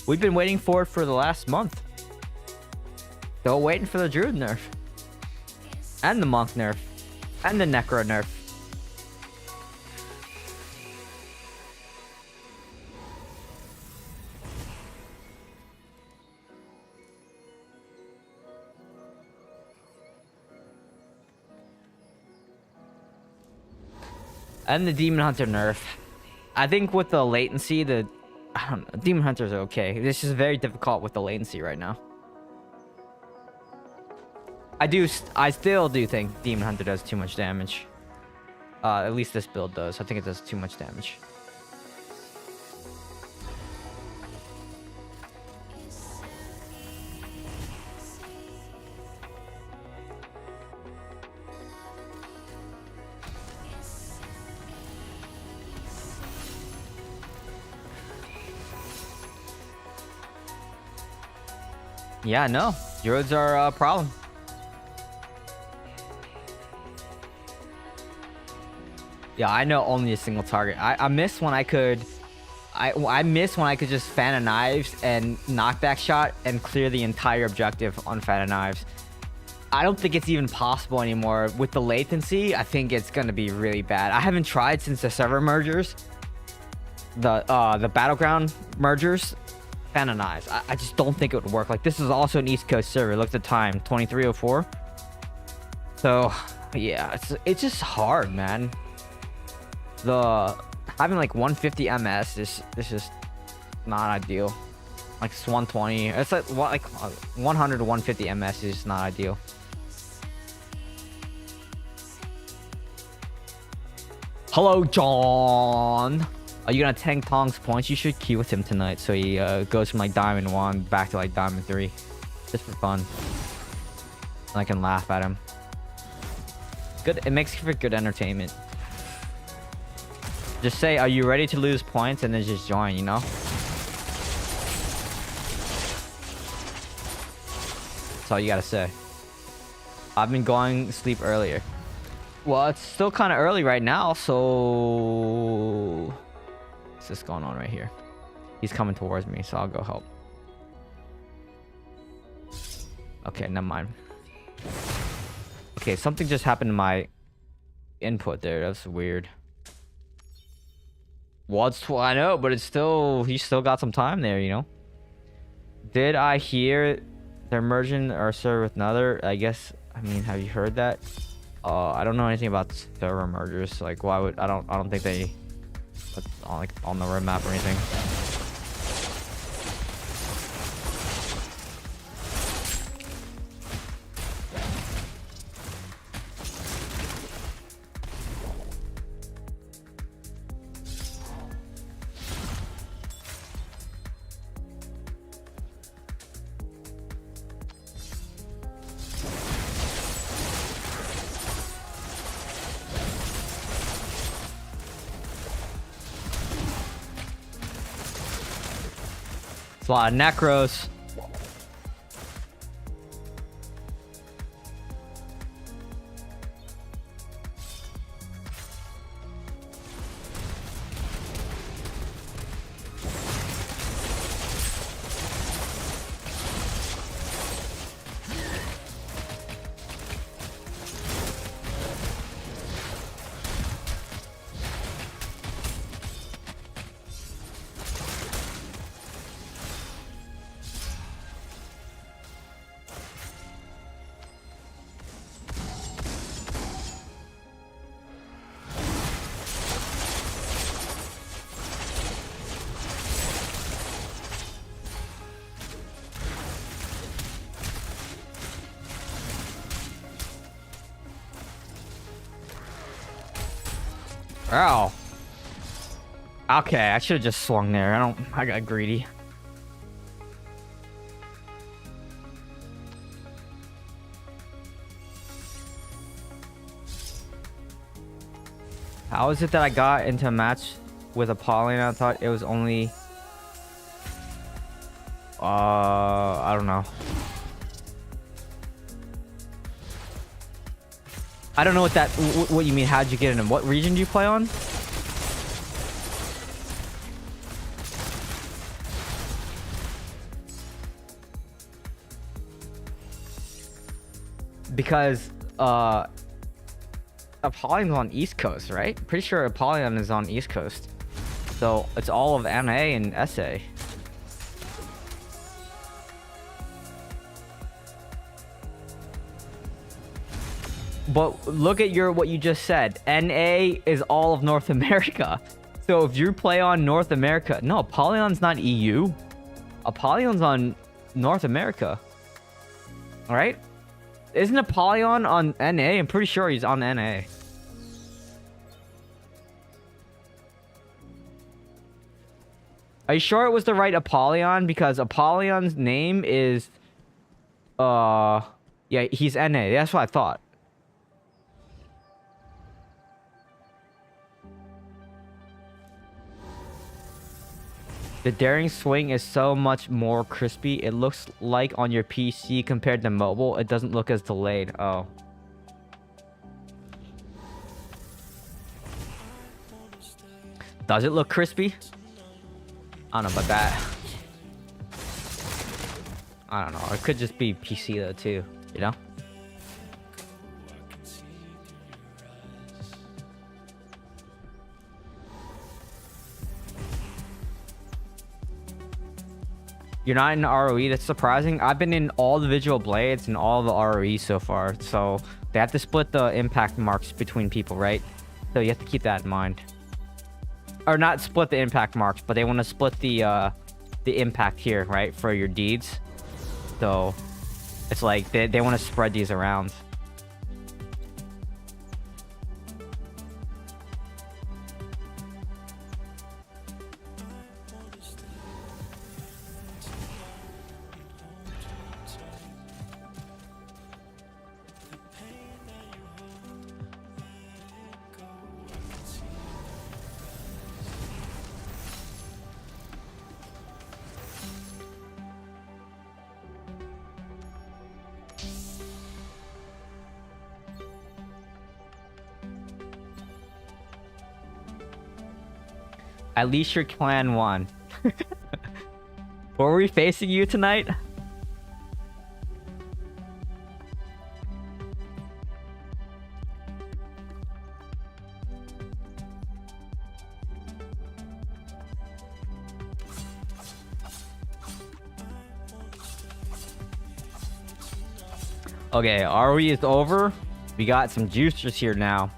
We've been waiting for it for the last month. Still waiting for the Druid nerf. And the Monk nerf. And the Necro nerf. And the Demon Hunter nerf. I think with the latency, I don't know, Demon Hunter's okay. This is very difficult with the latency right now. I still do think Demon Hunter does too much damage. At least this build does. I think it does too much damage. Yeah, no. Druids are a problem. Yeah, I know only a single target. I miss when I could... I miss when I could just fan of knives and knockback shot and clear the entire objective on fan of knives. I don't think it's even possible anymore. With the latency, I think it's gonna be really bad. I haven't tried since the server mergers. The Battleground mergers. Fan of knives. I just don't think it would work. Like, this is also an East Coast server. Look at the time. 23:04. So, yeah. It's just hard, man. Having like 150 ms is just not ideal. Like it's 120. It's like 100 to 150 ms is just not ideal. Hello, John. Are you gonna tank Tong's points? You should queue with him tonight so he goes from like Diamond 1 back to like Diamond 3. Just for fun. And I can laugh at him. Good. It makes for good entertainment. Just say, are you ready to lose points? And then just join, you know? That's all you gotta say. I've been going to sleep earlier. Well, it's still kind of early right now, so... What's this going on right here? He's coming towards me, so I'll go help. Okay, never mind. Okay, something just happened to my input there. That's weird. What's I know, but it's still, he still got some time there, you know. Did I hear they're merging our server with another? I guess. I mean, have you heard that? I don't know anything about server mergers. Like, why would I don't think they put on the roadmap or anything. A lot of necros. Oh. Okay, I should have just swung there. I got greedy. How is it that I got into a match with Apollyon? I thought it was only... I don't know. I don't know what you mean. How'd you get in? What region do you play on? Because Apollion's on East Coast, right? Pretty sure Apollyon is on East Coast. So it's all of NA and SA. But look at what you just said. NA is all of North America. So if you play on North America... No, Apollyon's not EU. Apollyon's on North America. Alright? Isn't Apollyon on NA? I'm pretty sure he's on NA. Are you sure it was the right Apollyon? Because Apollyon's name is... Yeah, he's NA. That's what I thought. The daring swing is so much more crispy. It looks like on your PC compared to mobile. It doesn't look as delayed. Oh. Does it look crispy? I don't know about that. I don't know. It could just be PC though too, you know? You're not in ROE? That's surprising. I've been in all the visual blades and all the ROE so far. So they have to split the impact marks between people, right? So you have to keep that in mind. Or not split the impact marks, but they want to split the impact here, right? For your deeds. So it's like they want to spread these around. At least your clan won. Were we facing you tonight? Okay, ROE is over. We got some juicers here now.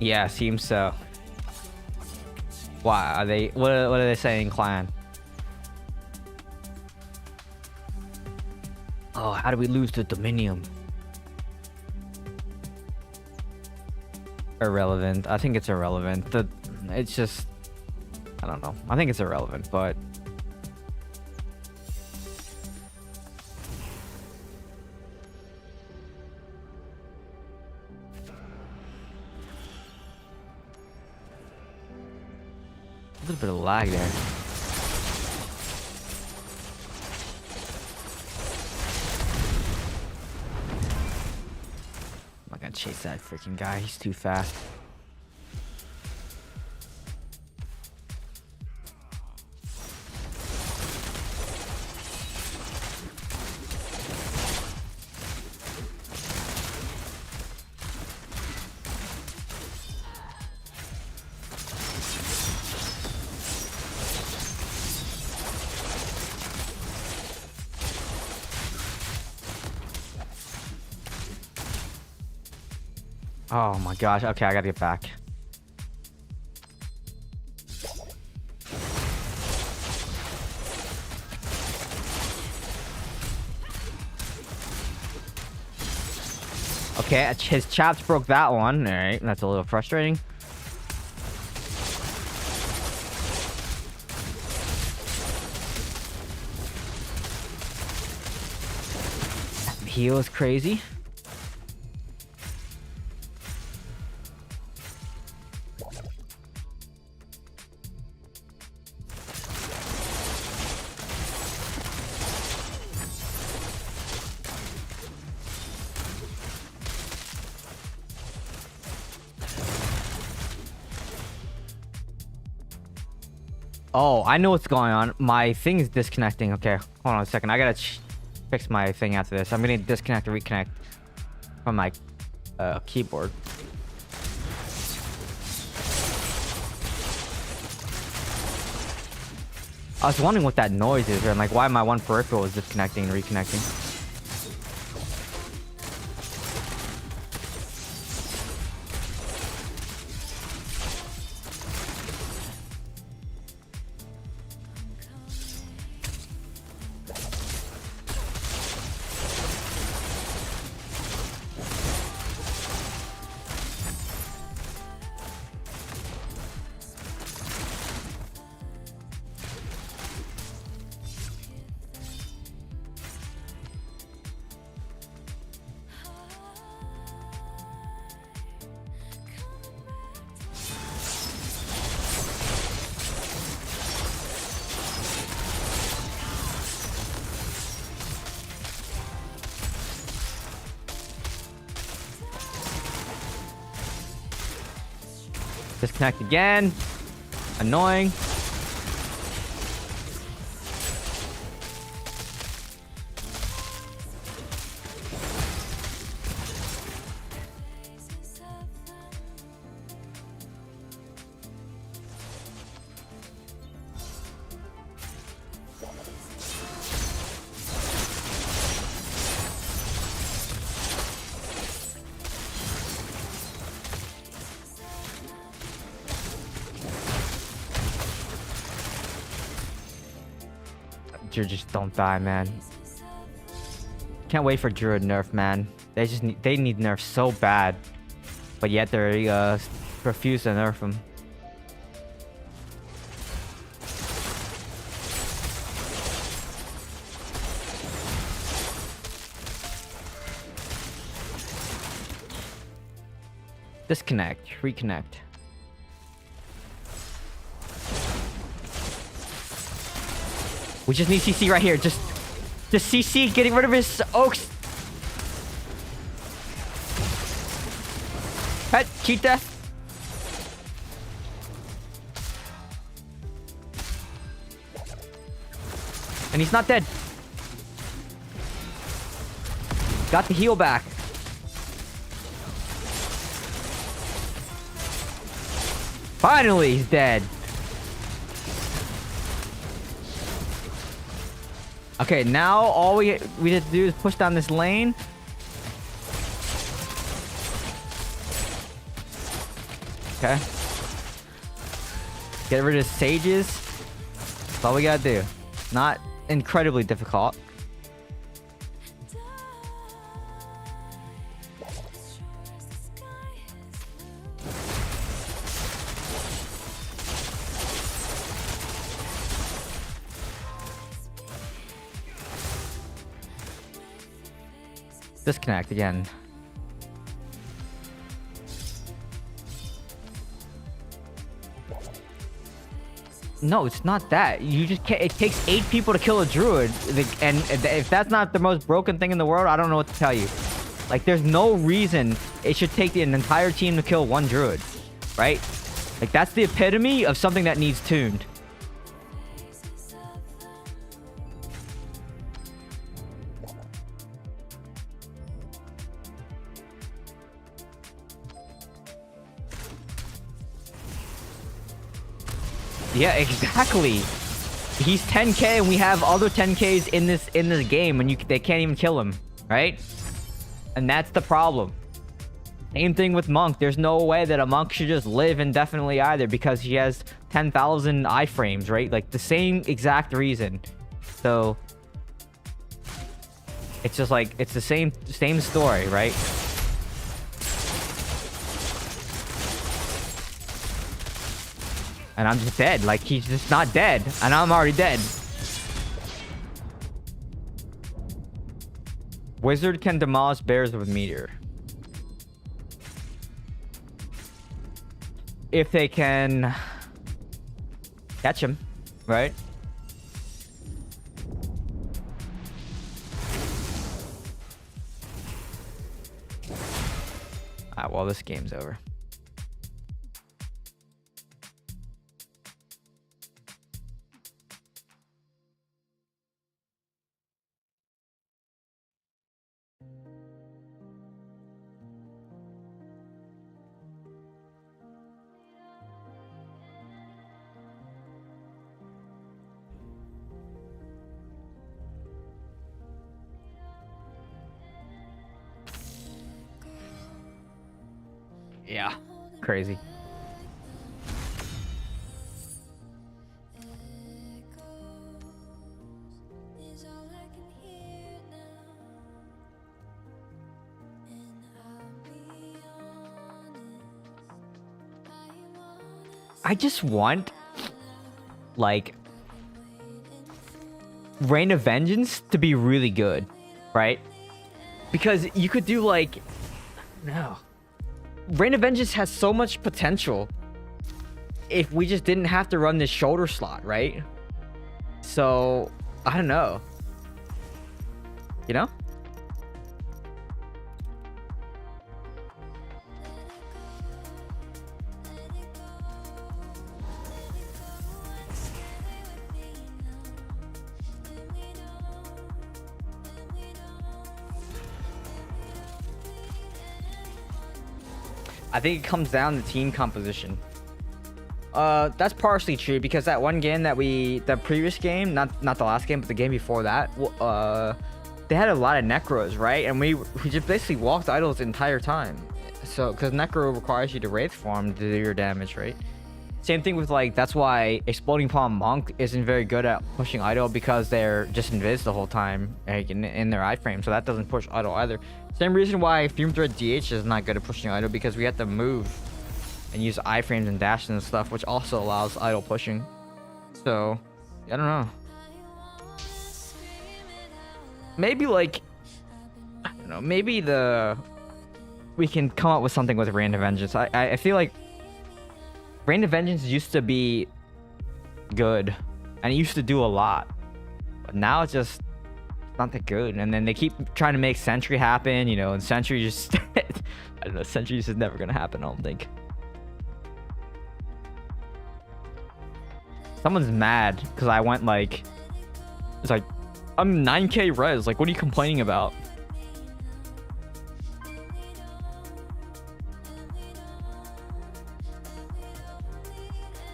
Yeah, seems so. Why are they? What are they saying, clan? Oh, how do we lose the Dominion? Irrelevant. I think it's irrelevant. It's just, I don't know. I think it's irrelevant, but. A little bit of lag there. I'm not gonna chase that freaking guy. He's too fast. Oh my gosh. Okay, I gotta get back. Okay, his chaps broke that one. All right, that's a little frustrating. Heal is crazy. Oh, I know what's going on. My thing is disconnecting. Okay, hold on a second. I gotta fix my thing after this. I'm gonna disconnect and reconnect from my keyboard. I was wondering what that noise is, and like why my one peripheral is disconnecting and reconnecting. Disconnect again. Annoying. Just don't die, man. Can't wait for Druid nerf, man. They need nerf so bad, but yet they refuse to nerf them. Disconnect, reconnect. We just need CC right here. Just CC, getting rid of his oaks. Pet, cheat death. And he's not dead. Got the heal back. Finally, he's dead. Okay, now all we have to do is push down this lane. Okay. Get rid of sages. That's all we gotta do. Not incredibly difficult. Disconnect again. No, it's not that. You just can't. It takes 8 people to kill a druid, and if that's not the most broken thing in the world, I don't know what to tell you. Like, there's no reason it should take an entire team to kill one druid, right? Like, that's the epitome of something that needs tuned. Yeah, exactly. He's 10k and we have other 10ks in this game, and they can't even kill him, right? And that's the problem. Same thing with Monk. There's no way that a Monk should just live indefinitely either, because he has 10,000 iframes, right? Like, the same exact reason. So it's just like, it's the same story, right? And I'm just dead. Like, he's just not dead. And I'm already dead. Wizard can demolish bears with meteor. If they can catch him, right? Alright, well, this game's over. Yeah, crazy. I just want, like, Reign of Vengeance to be really good, right? Because you could do, like, no. Reign of Vengeance has so much potential if we just didn't have to run this shoulder slot, right? So, I don't know. You know? I think it comes down to team composition. That's partially true because that one game that the previous game, not the last game, but the game before that, they had a lot of necros, right? And we just basically walked idols the entire time. So, because necro requires you to wraith form to do your damage, right? Same thing with, like, that's why Exploding Palm Monk isn't very good at pushing idol because they're just invis the whole time, like, in their iframe, so that doesn't push idol either. Same reason why Fume Thread DH is not good at pushing idol, because we have to move and use iframes and dashes and stuff, which also allows idol pushing. So, I don't know. Maybe, like, I don't know, maybe we can come up with something with Reign of Vengeance. I feel like Reign of Vengeance used to be good, and it used to do a lot, but now it's just not that good. And then they keep trying to make Sentry happen, you know, and Sentry just I don't know, Sentry is never gonna happen, I don't think. Someone's mad because I went, like, it's like, I'm 9k res, like, what are you complaining about?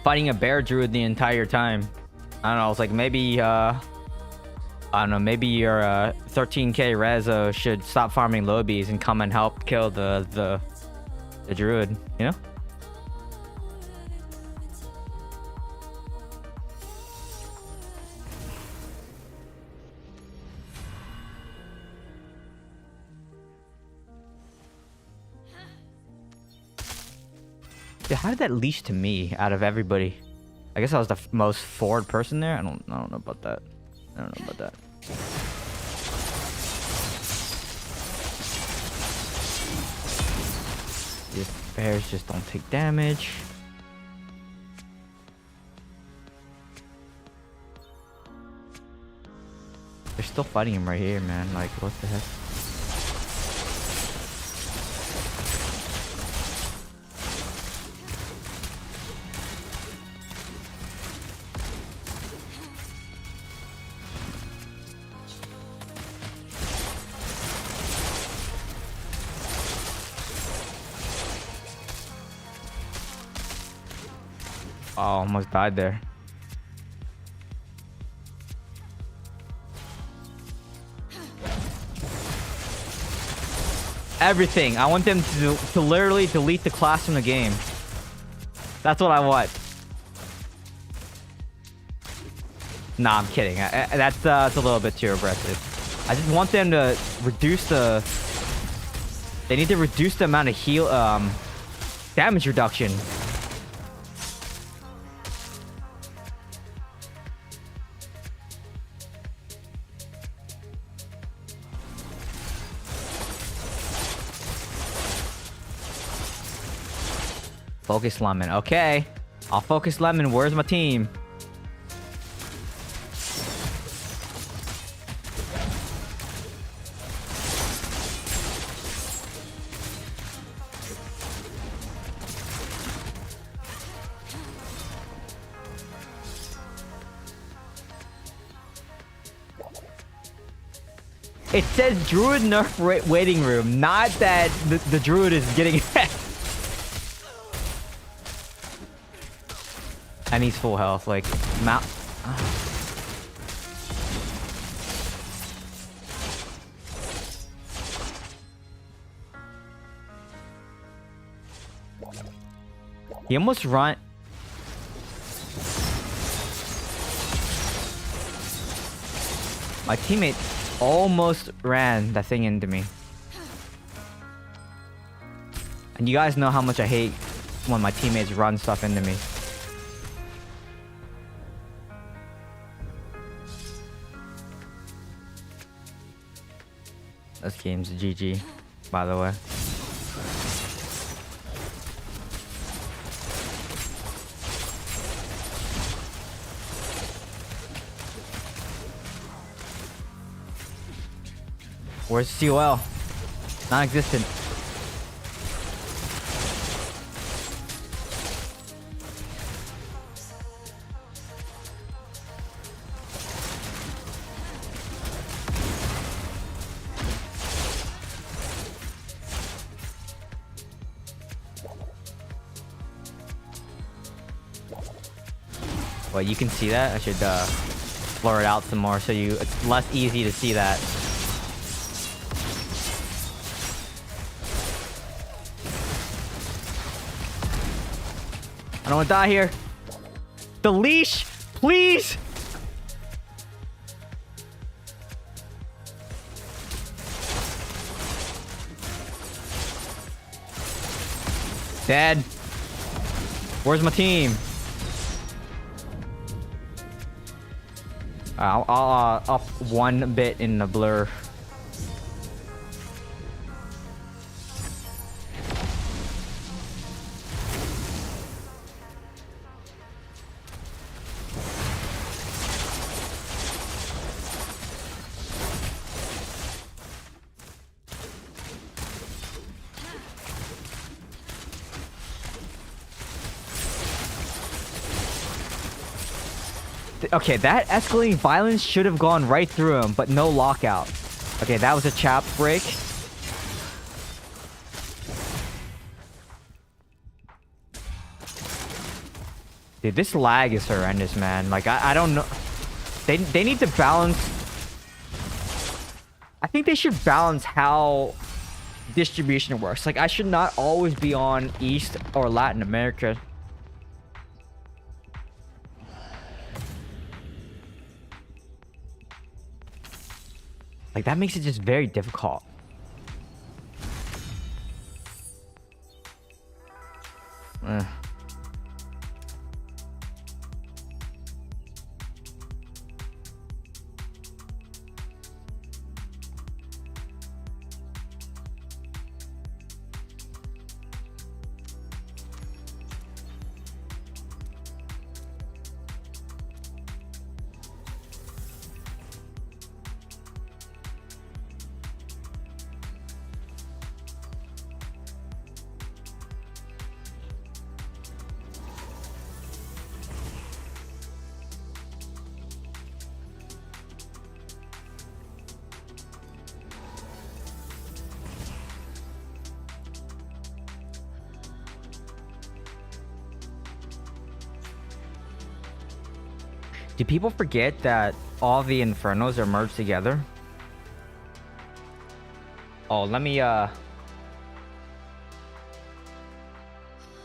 Fighting a bear druid the entire time. I don't know, it's like, maybe I don't know, maybe your 13k res should stop farming lobies and come and help kill the druid, you know? Yeah, how did that leash to me out of everybody? I guess I was the most forward person there. I don't know about that. I don't know about that. These bears just don't take damage. They're still fighting him right here, man. Like, what the heck? Oh, almost died there. Everything. I want them to literally delete the class from the game. That's what I want. Nah, I'm kidding. That's a little bit too aggressive. I just want them to reduce the... They need to reduce the amount of heal... damage reduction. Focus Lemon. Okay. I'll focus Lemon. Where's my team? It says Druid NERF waiting room, not that the Druid is getting and he's full health, like mount. He almost run. My teammate almost ran that thing into me. And you guys know how much I hate when my teammates run stuff into me. This game's GG, by the way. Where's COL? Non-existent. Well, you can see that. I should blur it out some more so it's less easy to see that. I don't want to die here. The leash, please. Dead. Where's my team? I'll up one bit in the blur. Okay, that escalating violence should have gone right through him, but no lockout. Okay, that was a chap break. Dude, this lag is horrendous, man. Like, I don't know. They need to balance. I think they should balance how distribution works. Like, I should not always be on East or Latin America. Like, that makes it just very difficult. Do people forget that all the Infernos are merged together? Oh, let me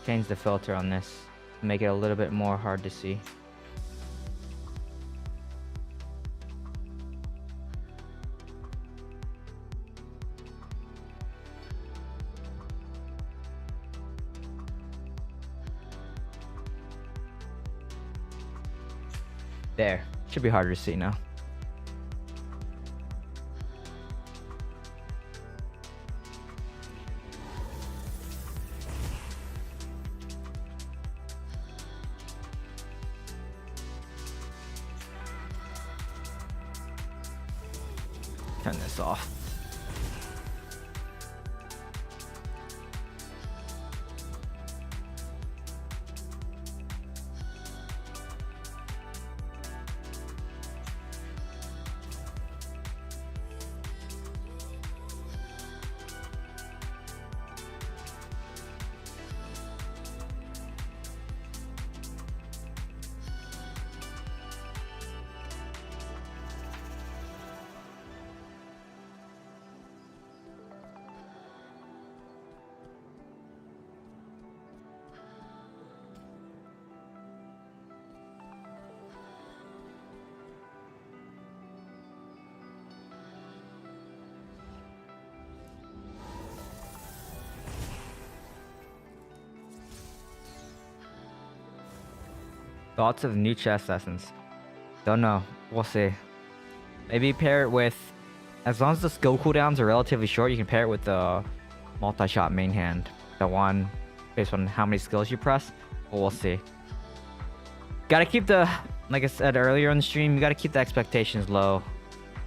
change the filter on this. Make it a little bit more hard to see. There. Should be harder to see now. turn this off. Thoughts of new chest essence? Don't know. We'll see. Maybe pair it with... As long as the skill cooldowns are relatively short, you can pair it with the multi-shot main hand. The one based on how many skills you press. But we'll see. Gotta keep the... Like I said earlier on the stream, you gotta keep the expectations low.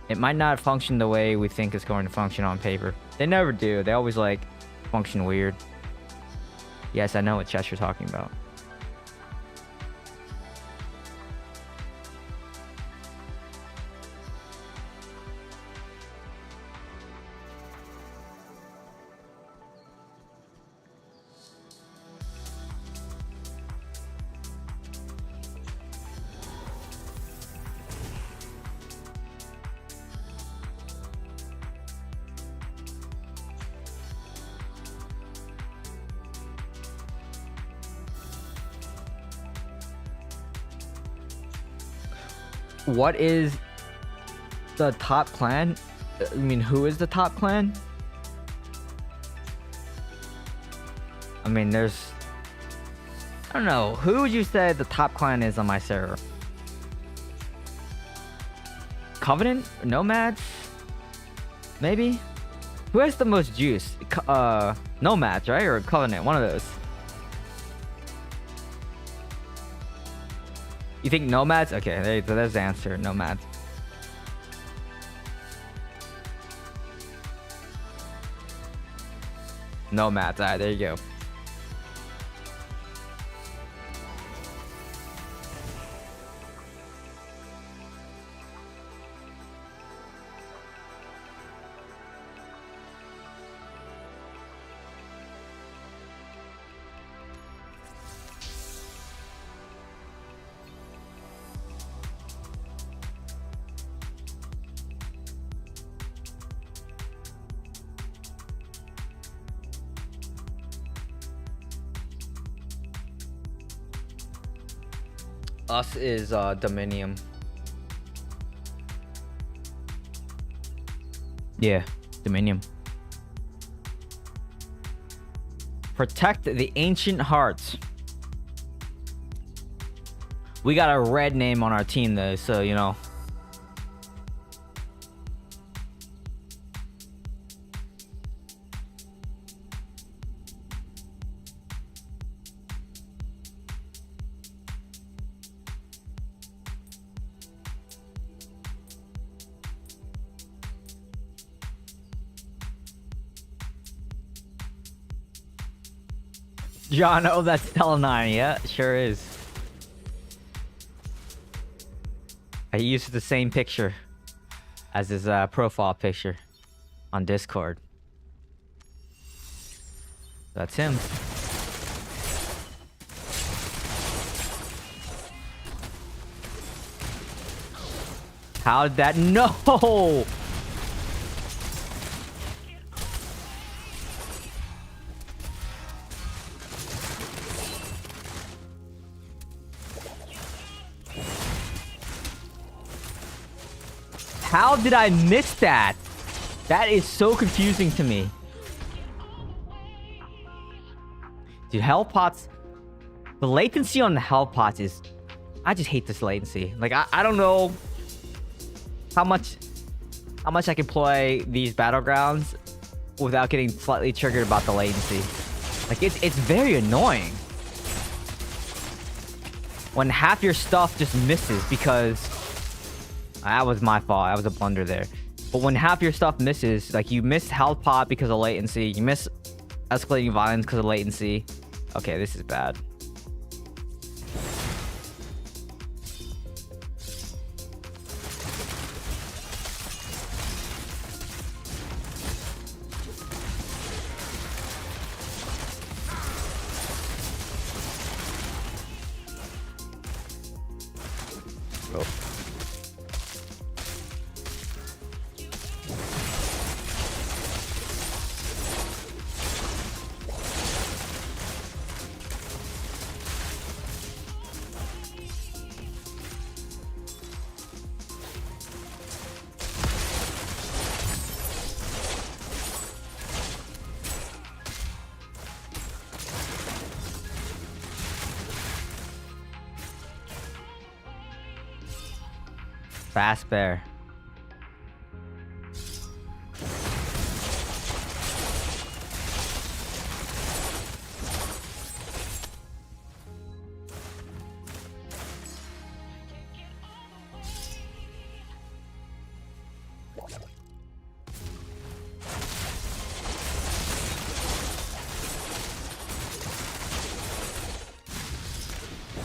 It might not function the way we think it's going to function on paper. They never do. They always, like, function weird. Yes, I know what chest you're talking about. What is the top clan? I mean, who is the top clan? I mean, there's... I don't know. Who would you say the top clan is on my server? Covenant? Nomads? Maybe? Who has the most juice? Nomads, right? Or Covenant? One of those. You think Nomads? Okay, there's the answer. Nomads. Nomads. Alright, there you go. Us is Dominium. Yeah, Dominium. Protect the ancient hearts. We got a red name on our team though, so you know. John, oh, that's Telenine. Yeah, sure is. He uses the same picture as his profile picture on Discord. That's him. How did that? No! How did I miss that? That is so confusing to me. Dude, hell pots. The latency on the hell pots is... I just hate this latency. Like, I don't know how much I can play these battlegrounds without getting slightly triggered about the latency. Like, it's very annoying when half your stuff just misses because... That was my fault. That was a blunder there. But when half your stuff misses, like you miss health pot because of latency, you miss escalating violence because of latency. Okay, this is bad. Oh. Fast bear.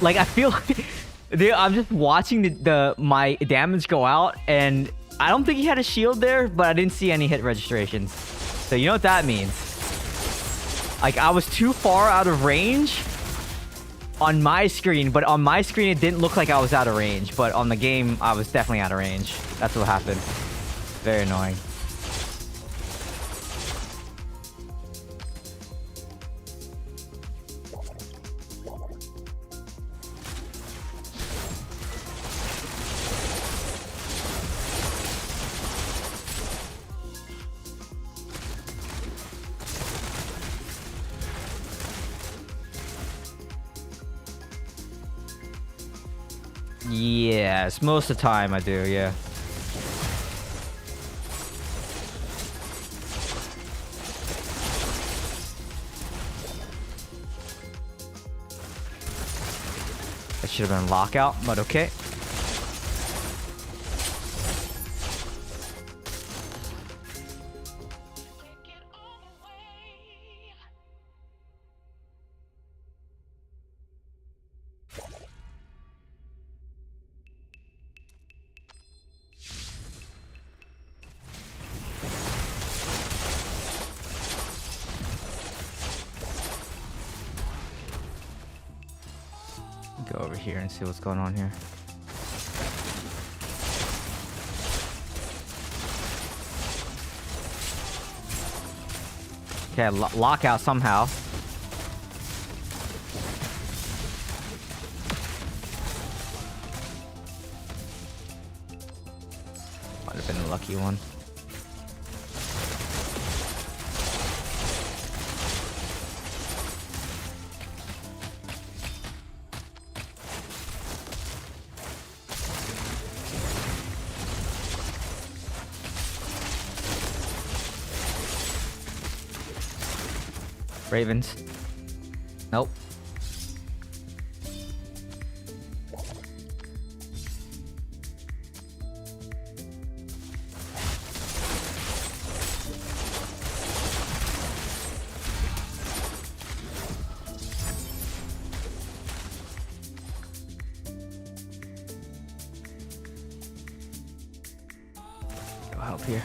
Like I feel like dude, I'm just watching my damage go out, and I don't think he had a shield there, but I didn't see any hit registrations. So you know what that means? Like I was too far out of range on my screen, but on my screen it didn't look like I was out of range, but on the game I was definitely out of range. That's what happened. Very annoying. Yes, most of the time I do, yeah. That should have been lockout, but okay. Go over here and see what's going on here. Okay, lockout somehow. Might have been a lucky one. Ravens. Nope. Go help here.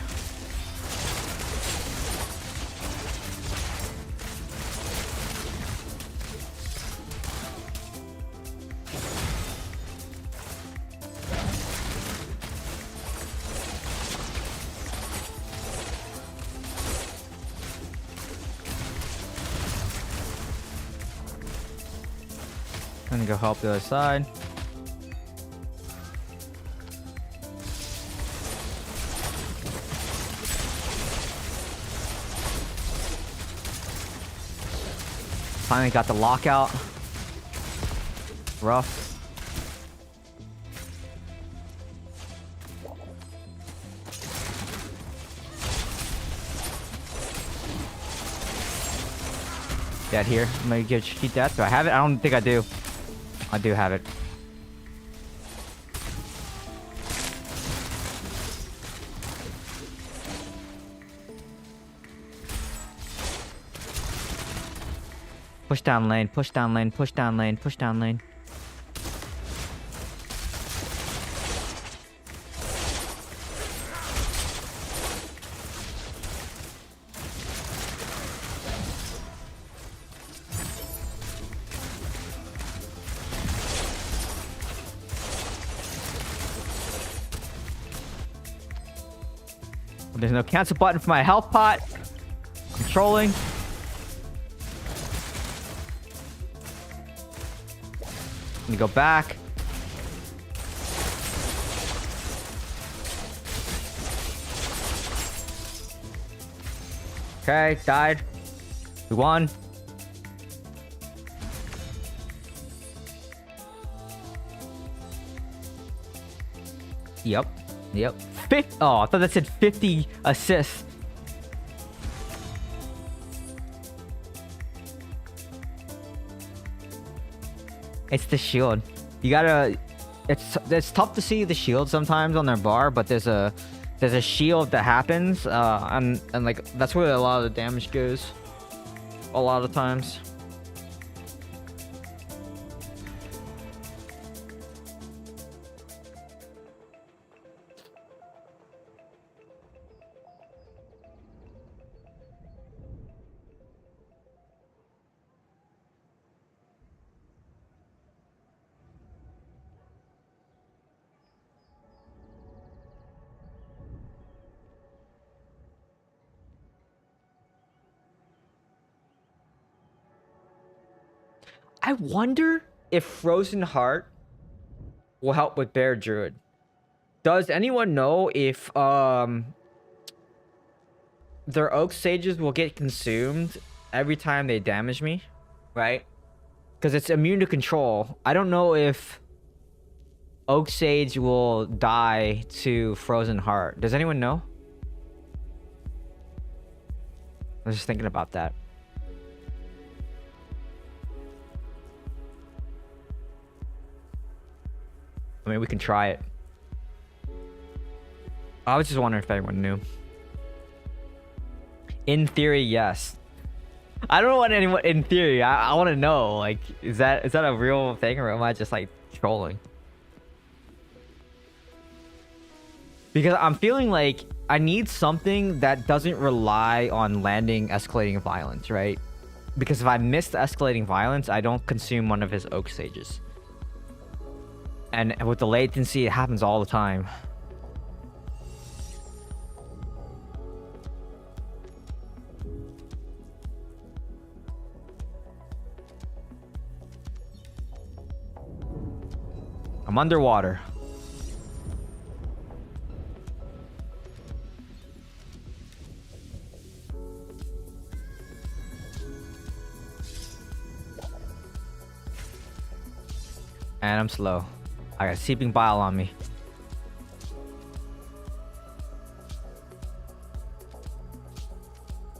Gonna go help the other side. Finally got the lockout. Rough. Dead here. I'm gonna get cheat that. Do I have it? I don't think I do. I do have it. Push down lane, push down lane, push down lane, push down lane. There's no cancel button for my health pot. Controlling. Let me go back. Okay, died. We won. Yep. Yep. Oh, I thought that said 50 assists. It's the shield. You gotta... It's tough to see the shield sometimes on their bar, but there's a shield that happens, and like that's where a lot of the damage goes. A lot of times. I wonder if Frozen Heart will help with Bear Druid. Does anyone know if their Oak Sages will get consumed every time they damage me? Right? Because it's immune to control. I don't know if Oak Sage will die to Frozen Heart. Does anyone know? I was just thinking about that. I mean, we can try it. I was just wondering if anyone knew. In theory, yes. I don't know what anyone... In theory, I want to know. Like, is that a real thing, or am I just, like, trolling? Because I'm feeling like I need something that doesn't rely on landing escalating violence, right? Because if I miss the escalating violence, I don't consume one of his Oak Sages. And with the latency, it happens all the time. I'm underwater. And I'm slow. I got seeping bile on me.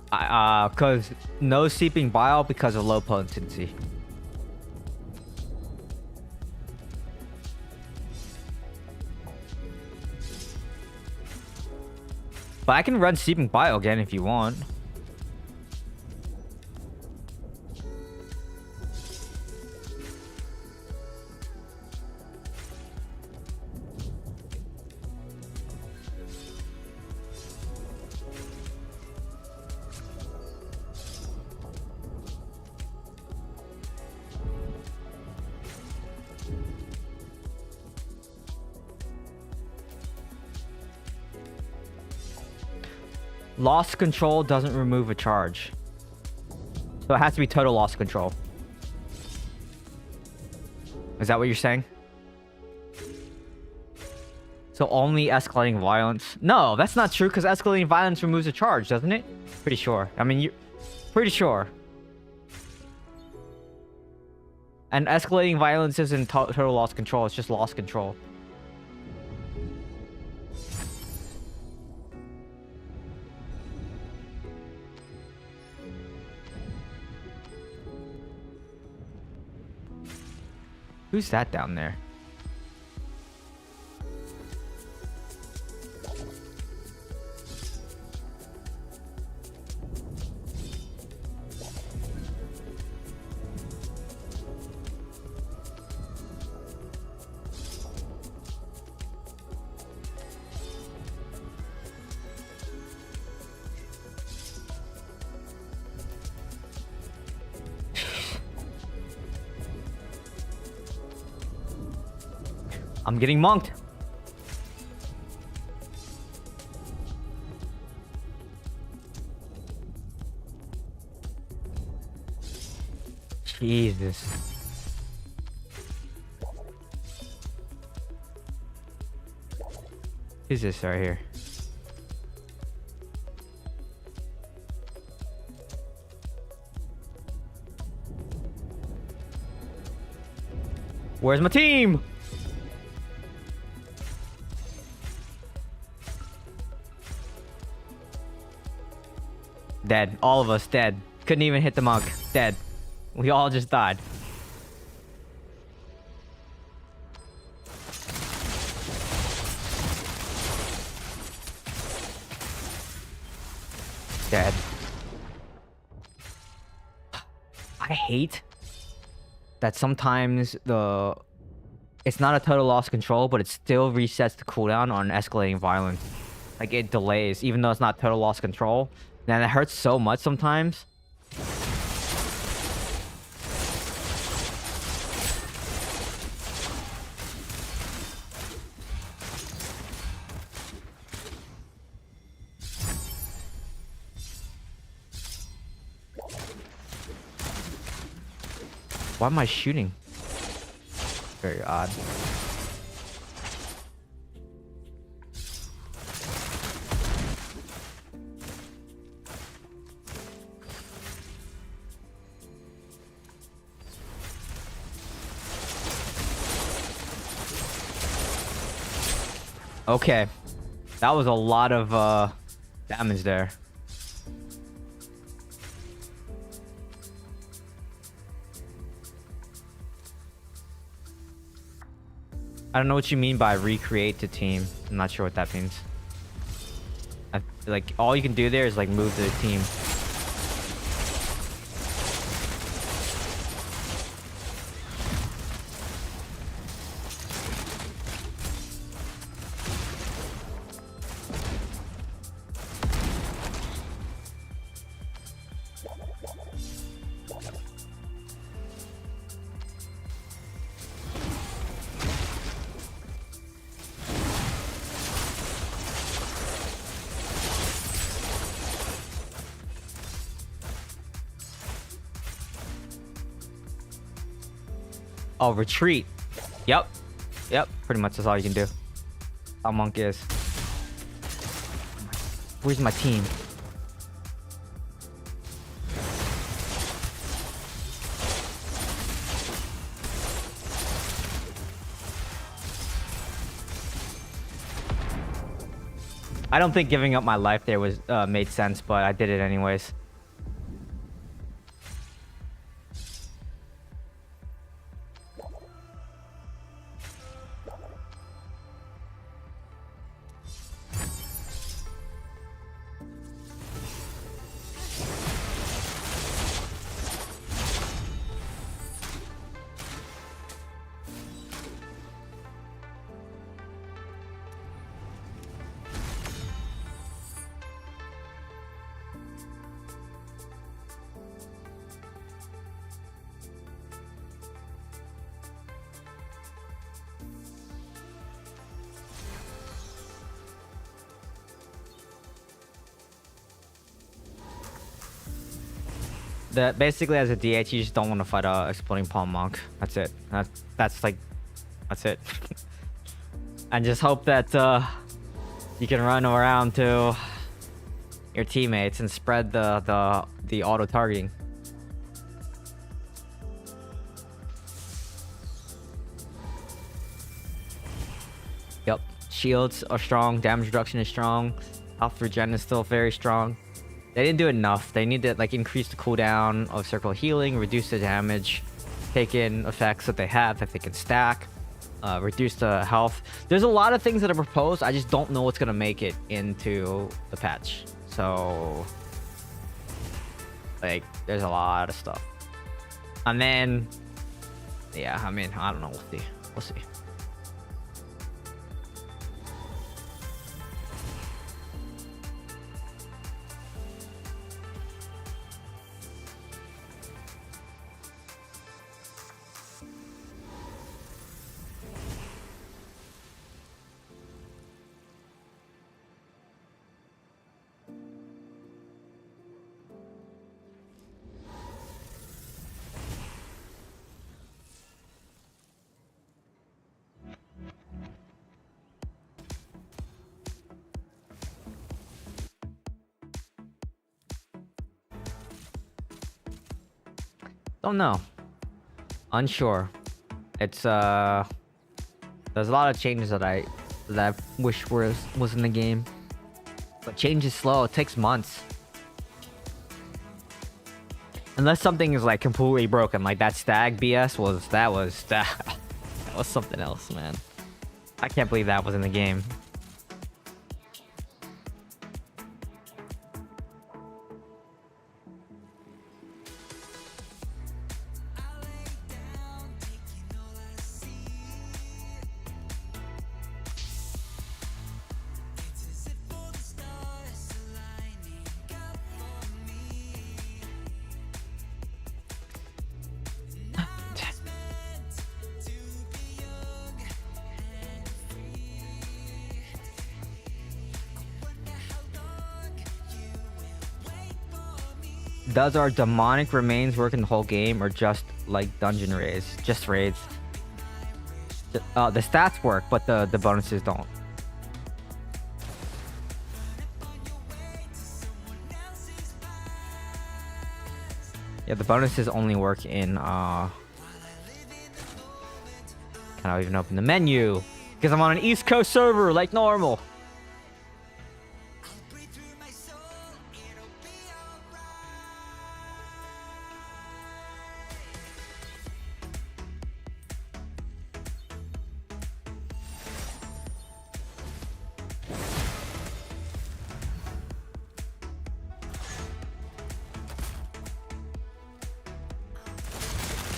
Cause no seeping bile because of low potency. But I can run seeping bile again if you want. Lost control doesn't remove a charge. So it has to be total loss control. Is that what you're saying? So only escalating violence? No, that's not true, because escalating violence removes a charge, doesn't it? Pretty sure. I mean, you're pretty sure. And escalating violence isn't total loss control, it's just loss control. Who's that down there? I'm getting monked. Jesus. Who's this right here? Where's my team? Dead. All of us dead. Couldn't even hit the monk. Dead. We all just died. Dead. I hate that sometimes it's not a total loss of control, but it still resets the cooldown on escalating violence. Like, it delays, even though it's not total loss of control. And it hurts so much sometimes. Why am I shooting? Very odd. Okay. That was a lot of damage there. I don't know what you mean by recreate the team. I'm not sure what that means. Like, all you can do there is like move the team. Oh, retreat. Yep. Yep. Pretty much that's all you can do. How monk is. Where's my team? I don't think giving up my life there was made sense, but I did it anyways. That basically, as a DH, you just don't want to fight a exploding palm monk. That's it. That's it. And just hope that you can run around to your teammates and spread the auto targeting. Yep. Shields are strong. Damage reduction is strong. Health regen is still very strong. They didn't do enough. They need to like increase the cooldown of circle healing, reduce the damage, take in effects that they have that they can stack, reduce the health. There's a lot of things that are proposed. I just don't know what's gonna make it into the patch. So like there's a lot of stuff. And then yeah, I mean, I don't know. We'll see. Don't know. Unsure. It's there's a lot of changes that I wish was in the game. But change is slow, it takes months. Unless something is like completely broken, like that stag BS was that was something else, man. I can't believe that was in the game. Does our demonic remains work in the whole game, or just like dungeon raids? Just raids. The stats work, but the bonuses don't. Yeah, the bonuses only work in Can I even open the menu? Because I'm on an East Coast server like normal.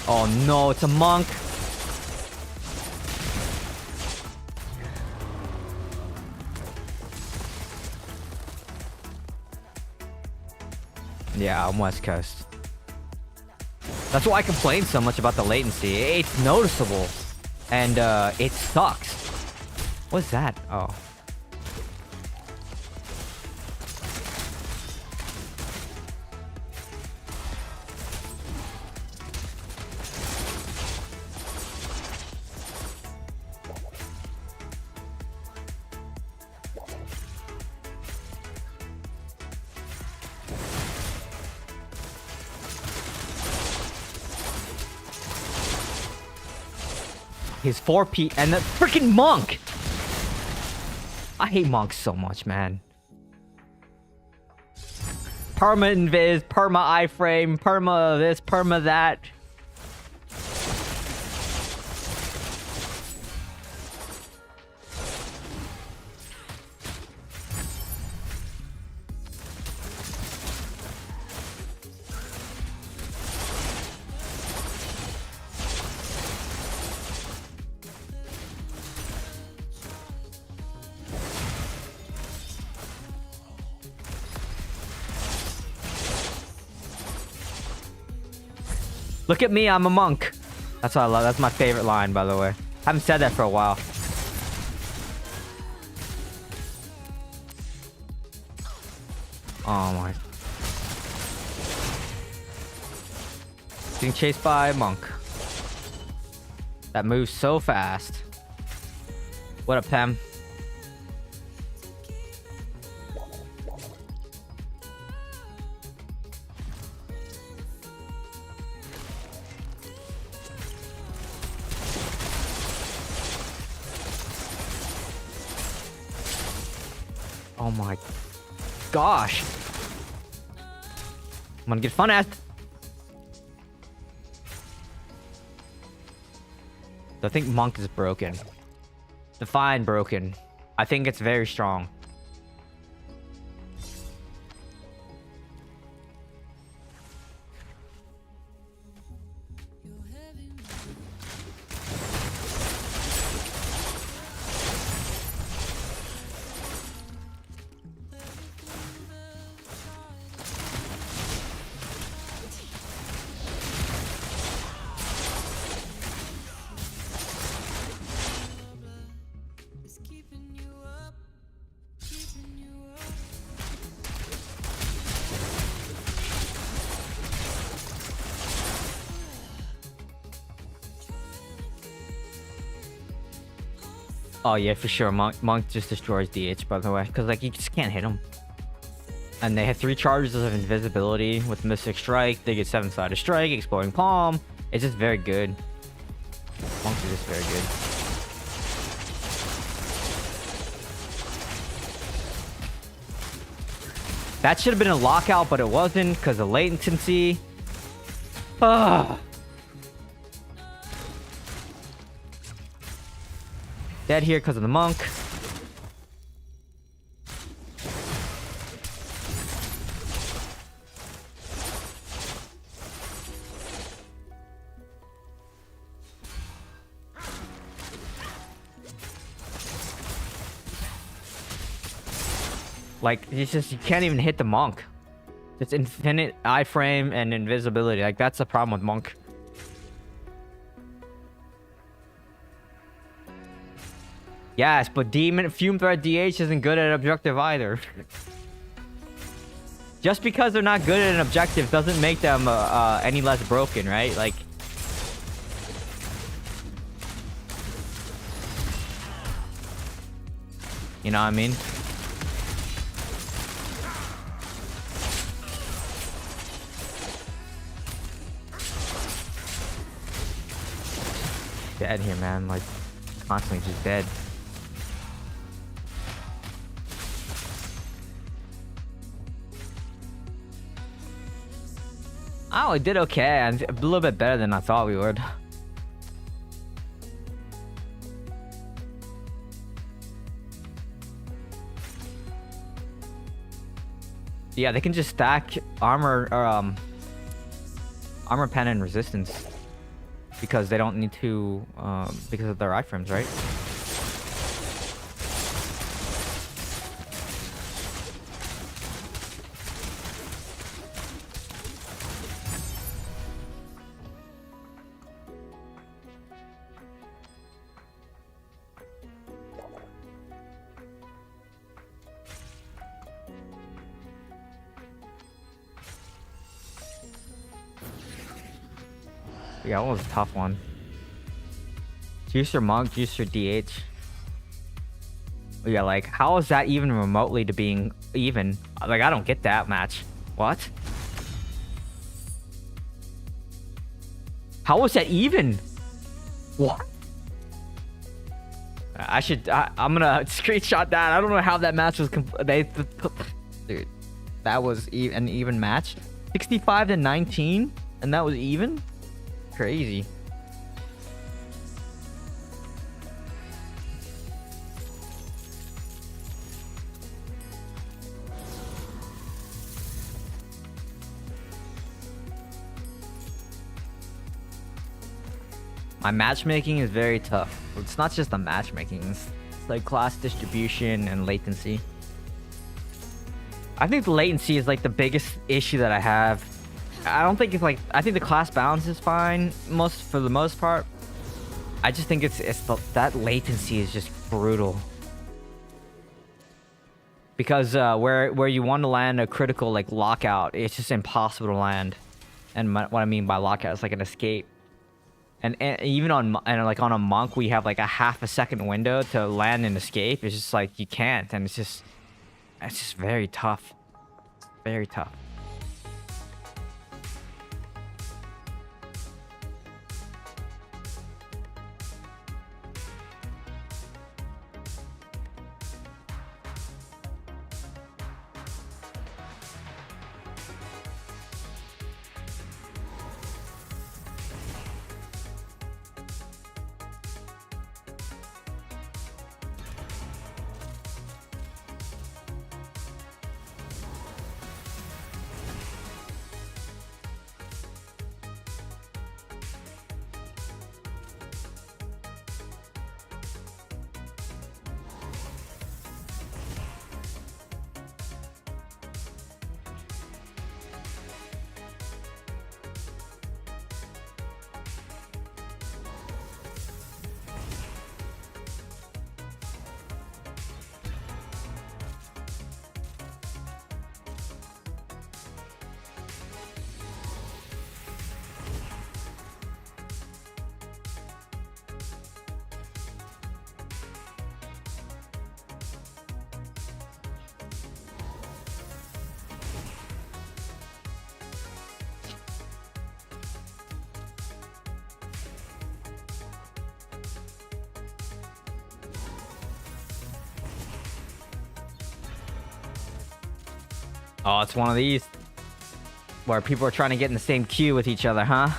Oh no, it's a monk. Yeah, I'm West Coast. That's why I complain so much about the latency. It's noticeable. And it sucks. What's that? Oh. His 4P and the freaking monk. I hate monks so much, man. Perma invis, perma iframe, perma this, perma that. Look at me, I'm a monk. That's what I love. That's my favorite line, by the way. Haven't said that for a while. Oh my. Being chased by a monk. That moves so fast. What up, Pem? Oh my gosh. I'm gonna get fun at. I think monk is broken. Define broken. I think it's very strong. Oh yeah, for sure. Monk just destroys DH, by the way, because like you just can't hit him. And they have 3 charges of invisibility with Mystic Strike. They get 7-sided strike, exploding palm. It's just very good. Monks are just very good. That should have been a lockout, but it wasn't because of latency. Ugh. Dead here because of the monk. Like, it's just, you can't even hit the monk. It's infinite iframe and invisibility. Like, that's the problem with monk. Yes, but demon fume threat DH isn't good at objective either. Just because they're not good at an objective doesn't make them any less broken, right? Like, you know what I mean? Dead here, man. Like, constantly just dead. Oh, it did okay. A little bit better than I thought we would. Yeah, they can just stack armor or armor pen and resistance because they don't need to because of their iframes, right? Yeah, that was a tough one. Juice your monk, juice your DH. Yeah, like, how is that even remotely to being even? Like, I don't get that match. What? How was that even? What? I'm gonna screenshot that. I don't know how that match was dude, that was an even match. 65 to 19, and that was even? Crazy. My matchmaking is very tough. It's not just the matchmaking, it's like class distribution and latency. I think the latency is like the biggest issue that I have. I don't think it's like, I think the class balance is fine for the most part. I just think that latency is just brutal. Because where you want to land a critical like lockout, it's just impossible to land. And what I mean by lockout is like an escape. And even on a monk, we have like a half a second window to land and escape. It's just like you can't, and it's just very tough. Very tough. Oh, it's one of these where people are trying to get in the same queue with each other, huh?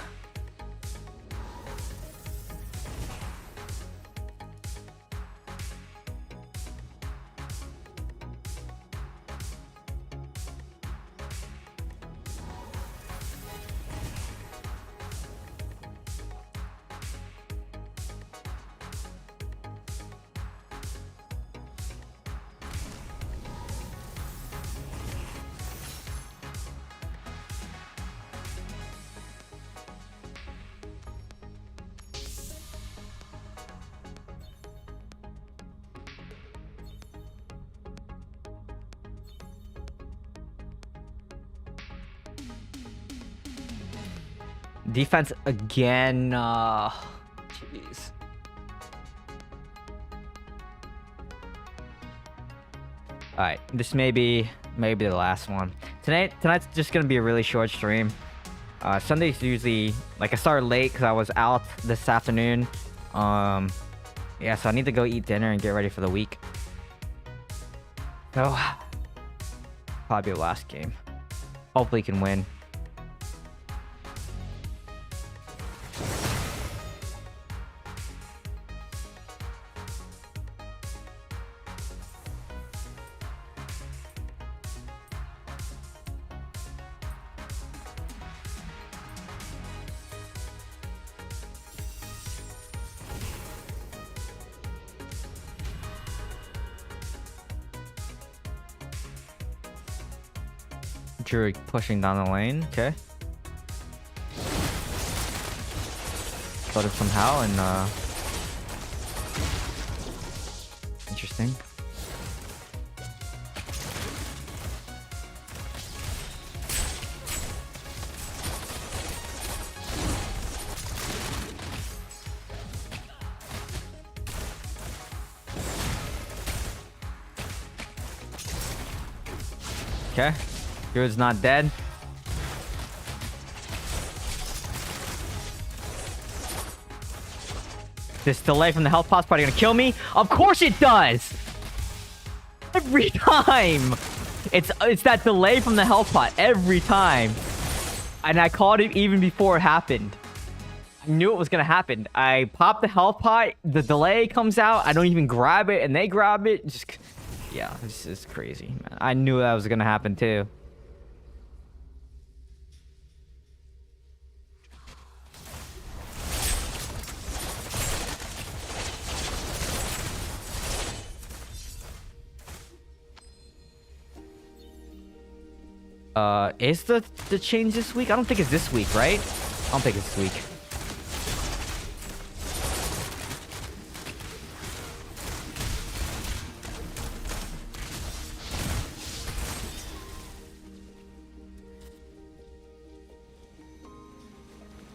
Defense again. Jeez. All right, this may be the last one. Tonight's just gonna be a really short stream. Sunday's usually like I started late because I was out this afternoon. Yeah, so I need to go eat dinner and get ready for the week. So probably the last game. Hopefully, can win. Druid pushing down the lane, okay. Killed it somehow and interesting. Okay. Druid's not dead. This delay from the health pot's probably gonna kill me. Of course it does! Every time! It's that delay from the health pot every time. And I called it even before it happened. I knew it was gonna happen. I pop the health pot, the delay comes out, I don't even grab it, and they grab it. Just, yeah, this is crazy, man. I knew that was gonna happen too. Is the change this week? I don't think it's this week, right? I don't think it's this week.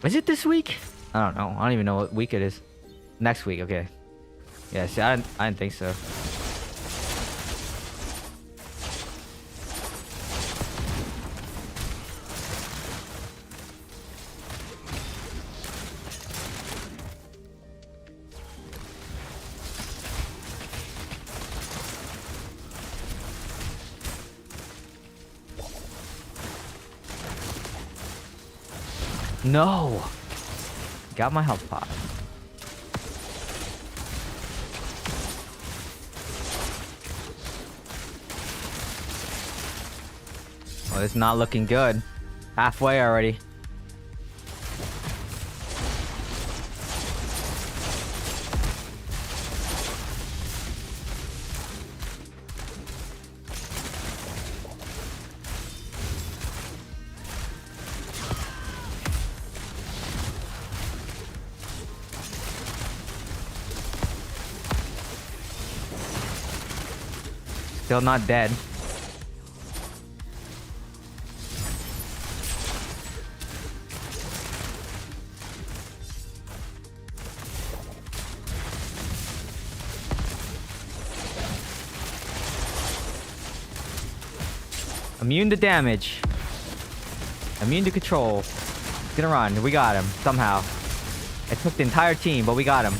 Is it this week? I don't know. I don't even know what week it is. Next week, okay. Yeah, see, I didn't think so. No! Got my health pot. Oh, it's not looking good. Halfway already. Still not dead. Immune to damage. Immune to control. He's gonna run. We got him. Somehow. It took the entire team, but we got him.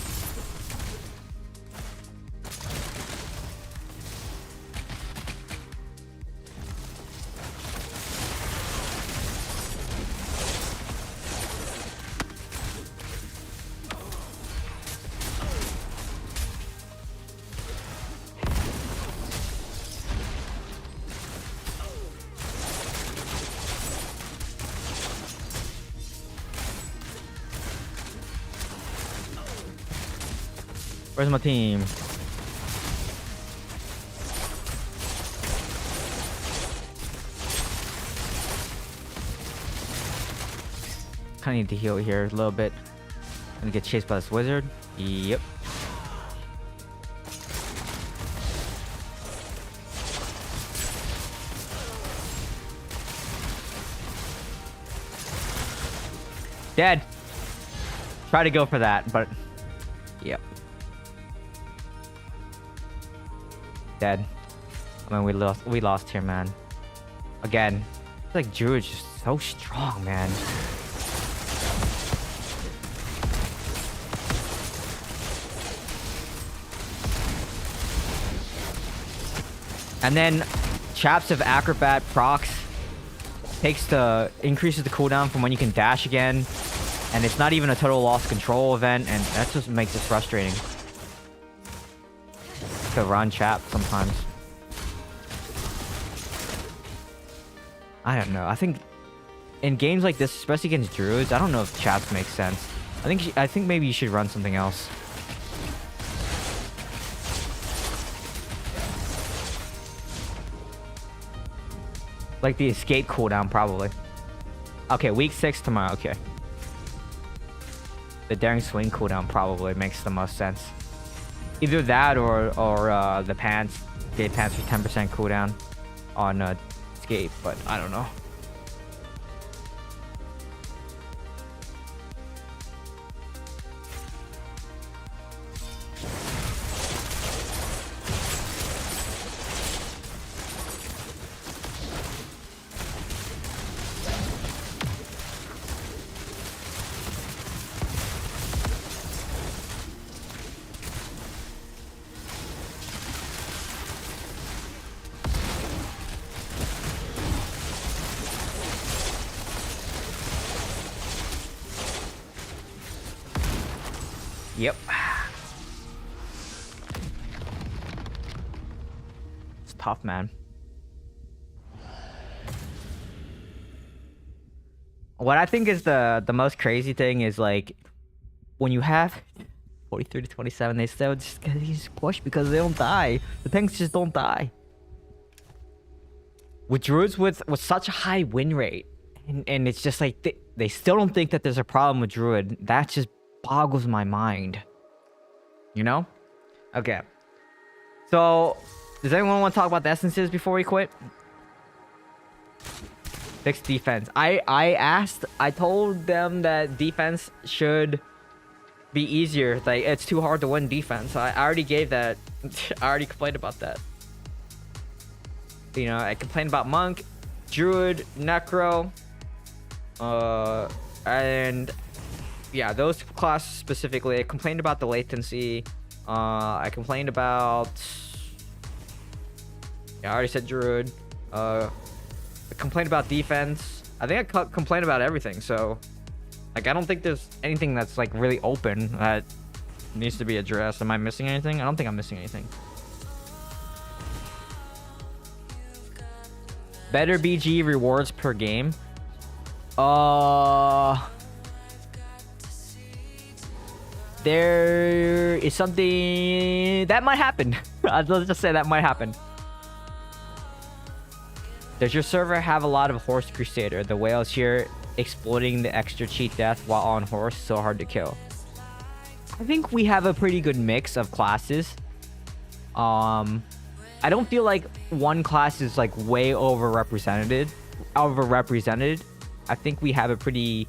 Where's my team? Kind of need to heal here a little bit. I'm gonna get chased by this wizard. Yep. Dead. Try to go for that, but yep. Dead. I mean, we lost here, man. Again, it's like Druid's just so strong, man. And then Chaps of Acrobat procs increases the cooldown from when you can dash again. And it's not even a total loss control event, and that just makes it frustrating to run Chap sometimes. I don't know. I think in games like this, especially against Druids, I don't know if Chaps make sense. I think maybe you should run something else. Like the escape cooldown, probably. Okay, week 6 tomorrow. Okay. The daring swing cooldown probably makes the most sense. Either that or the pants. Escape pants for 10% cooldown on escape, but I don't know. Yep. It's tough, man. What I think is the most crazy thing is, like, when you have 43 to 27, they still just push because they don't die. The tanks just don't die. With Druids with such a high win rate, and it's just like they still don't think that there's a problem with Druid. That just boggles my mind. You know? Okay. So, does anyone want to talk about the essences before we quit? Fixed defense. I told them that defense should be easier. Like, it's too hard to win defense. I already gave that. I already complained about that. You know, I complained about Monk, Druid, Necro, and yeah, those classes specifically. I complained about the latency. I complained about... Yeah, I already said Druid. I complained about defense. I think I complained about everything, so... Like, I don't think there's anything that's, like, really open that needs to be addressed. Am I missing anything? I don't think I'm missing anything. Better BG rewards per game. There is something that might happen. Let's just say that might happen. Does your server have a lot of Horse Crusader? The whales here exploiting the extra cheat death while on horse, so hard to kill. I think we have a pretty good mix of classes. I don't feel like one class is like way overrepresented. I think we have a pretty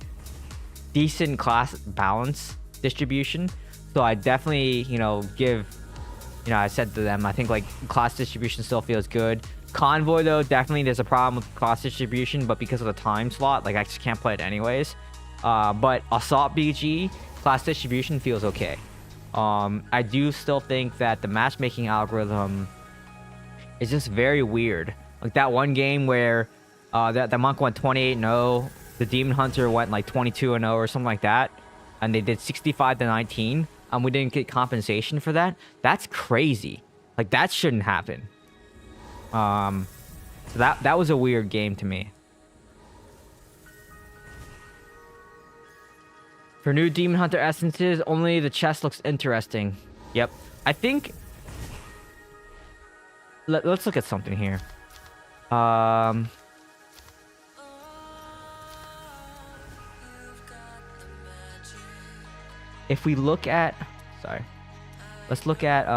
decent class balance distribution. So I definitely, I said to them, I think like class distribution still feels good. Convoy though, definitely there's a problem with class distribution, but because of the time slot, like I just can't play it anyways. But Assault BG, class distribution feels okay. I do still think that the matchmaking algorithm is just very weird. Like that one game where the Monk went 28-0, the Demon Hunter went like 22-0 or something like that, and they did 65-19, and we didn't get compensation for that. That's crazy. Like that shouldn't happen. So that was a weird game to me. For new Demon Hunter essences, only the chest looks interesting. Yep. I think... Let's look at something here. If we look at... Sorry. Let's look at...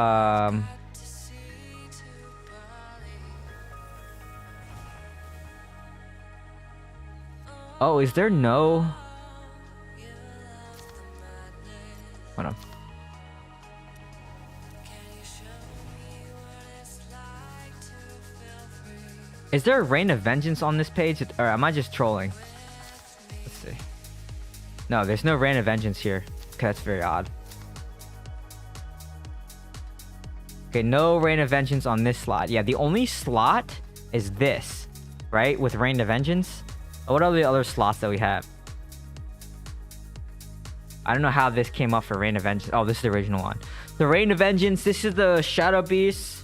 Oh, is there no... Hold on. Is there a Rain of Vengeance on this page? Or am I just trolling? Let's see. No, there's no Rain of Vengeance here. Okay, that's very odd. Okay, no Rain of Vengeance on this slot. Yeah, the only slot is this, right? With Rain of Vengeance. What are the other slots that we have? I don't know how this came up for Rain of Vengeance. Oh, this is the original one. The Rain of Vengeance. This is the Shadow Beasts.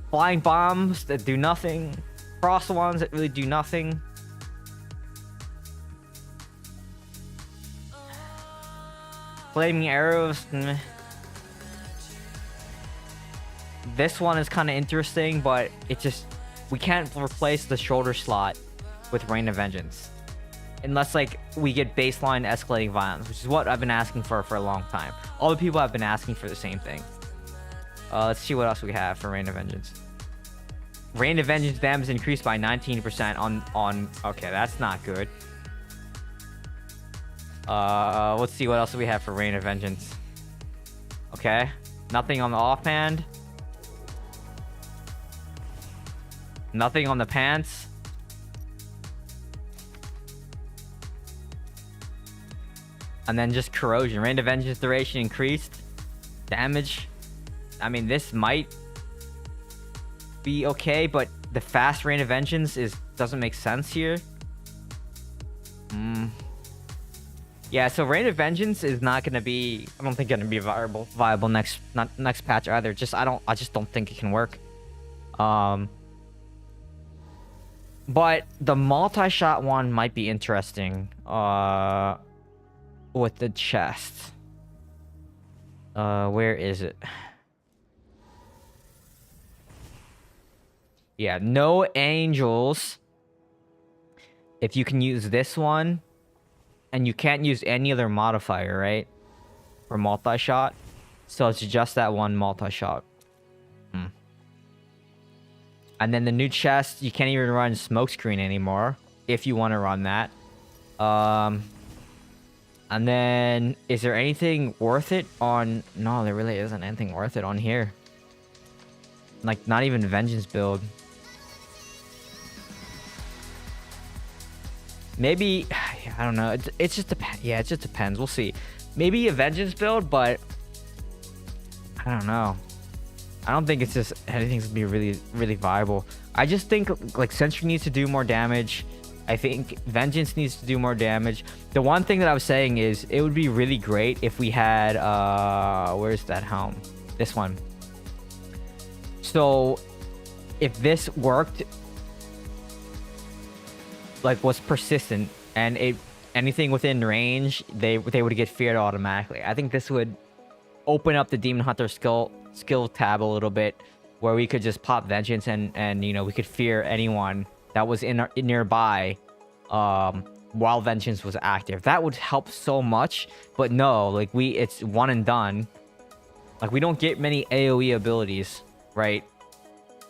Flying bombs that do nothing. Frost ones that really do nothing. Flaming arrows. Meh. This one is kind of interesting, but it just... We can't replace the shoulder slot with Rain of Vengeance. Unless, like, we get baseline escalating violence, which is what I've been asking for a long time. All the people have been asking for the same thing. Let's see what else we have for Rain of Vengeance. Rain of Vengeance damage increased by 19% on... Okay, that's not good. Let's see what else we have for Rain of Vengeance. Okay. Nothing on the offhand. Nothing on the pants. And then just corrosion. Rain of Vengeance duration increased. Damage. I mean, this might be okay, but the fast Rain of Vengeance doesn't make sense here. Yeah, so Rain of Vengeance is not gonna be... I don't think gonna be viable next patch either. I just don't think it can work. But the multi-shot one might be interesting. With the chest. Where is it? Yeah, no angels. If you can use this one. And you can't use any other modifier, right? For multi-shot. So it's just that one multi-shot. And then the new chest, you can't even run smokescreen anymore. If you want to run that. And then, is there anything worth it on... No, there really isn't anything worth it on here. Like, not even Vengeance build. Maybe... I don't know. It just depends. Yeah, it just depends. We'll see. Maybe a Vengeance build, but... I don't know. I don't think it's just... Anything's gonna be really, really viable. I just think, like, Sentry needs to do more damage. I think Vengeance needs to do more damage. The one thing that I was saying is it would be really great if we had where's that helm? This one. So if this worked, like, was persistent and anything within range, they would get feared automatically. I think this would open up the Demon Hunter skill tab a little bit, where we could just pop Vengeance and you know, we could fear anyone that was nearby while Vengeance was active. That would help so much. But no, like, it's one and done. Like, we don't get many AoE abilities, right?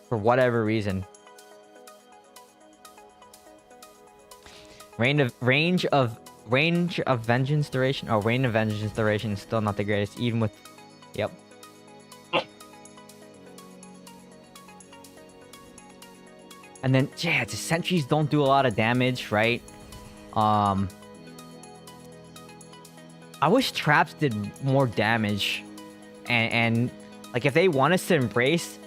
For whatever reason. Range of Vengeance duration. Oh, Rain of Vengeance duration is still not the greatest, even with... Yep. And then, yeah, the sentries don't do a lot of damage, right? I wish traps did more damage. And like, if they want us to embrace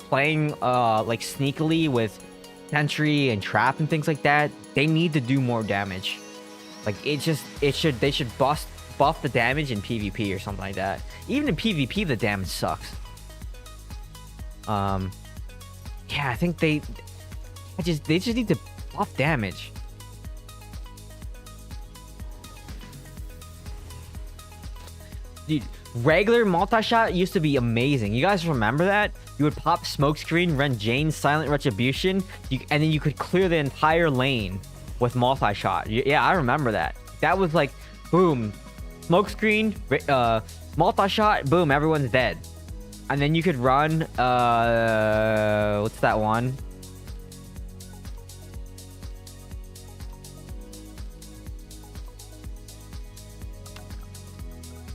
playing, like, sneakily with sentry and trap and things like that, they need to do more damage. Like, they should buff the damage in PvP or something like that. Even in PvP, the damage sucks. Yeah, I think they just need to buff damage. Dude, regular multi-shot used to be amazing. You guys remember that? You would pop smokescreen, run Jane's Silent Retribution, and then you could clear the entire lane with multi-shot. Yeah, I remember that. That was like, boom, smokescreen, multi-shot, boom, everyone's dead. And then you could run, what's that one?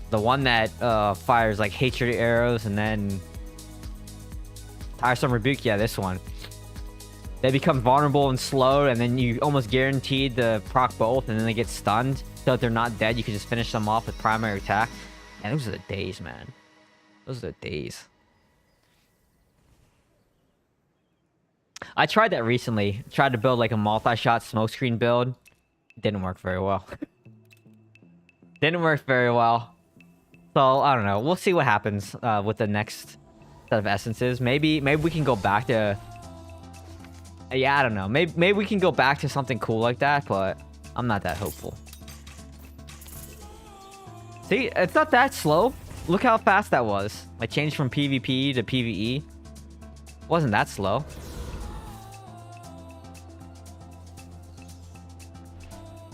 The one that fires like hatred arrows and then tiresome rebuke. Yeah, this one. They become vulnerable and slowed, and then you almost guaranteed to proc both, and then they get stunned. So if they're not dead, you can just finish them off with primary attack. And those are the days, man. Those are the days. I tried that recently. Tried to build like a multi-shot smokescreen build. Didn't work very well. Didn't work very well. So I don't know. We'll see what happens with the next set of essences. Maybe we can go back to. Yeah, I don't know. Maybe we can go back to something cool like that, but I'm not that hopeful. See, it's not that slow. Look how fast that was. I changed from PvP to PvE. Wasn't that slow.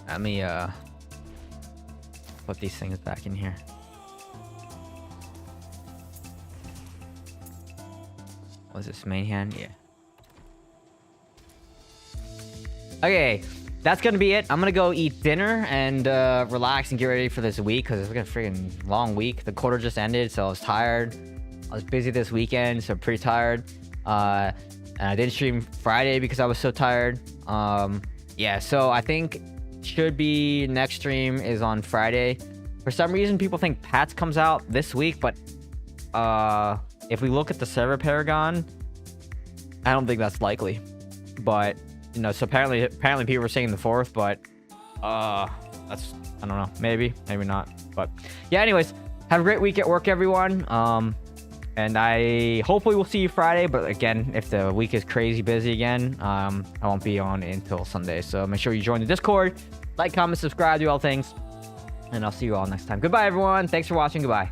Let me put these things back in here. Was this main hand? Yeah. Okay, that's gonna be it. I'm gonna go eat dinner and relax and get ready for this week because it's like a freaking long week. The quarter just ended, so I was tired. I was busy this weekend, so pretty tired. And I didn't stream Friday because I was so tired. Yeah, so I think should be next stream is on Friday. For some reason, people think Pats comes out this week, but if we look at the server Paragon, I don't think that's likely. But you know, so apparently people were saying the 4th, but that's, I don't know, maybe not. But yeah, anyways, have a great week at work, everyone. And I hopefully will see you Friday, but again, if the week is crazy busy again, I won't be on until Sunday. So make sure you join the Discord, like, comment, subscribe, do all things, and I'll see you all next time. Goodbye, everyone. Thanks for watching. Goodbye.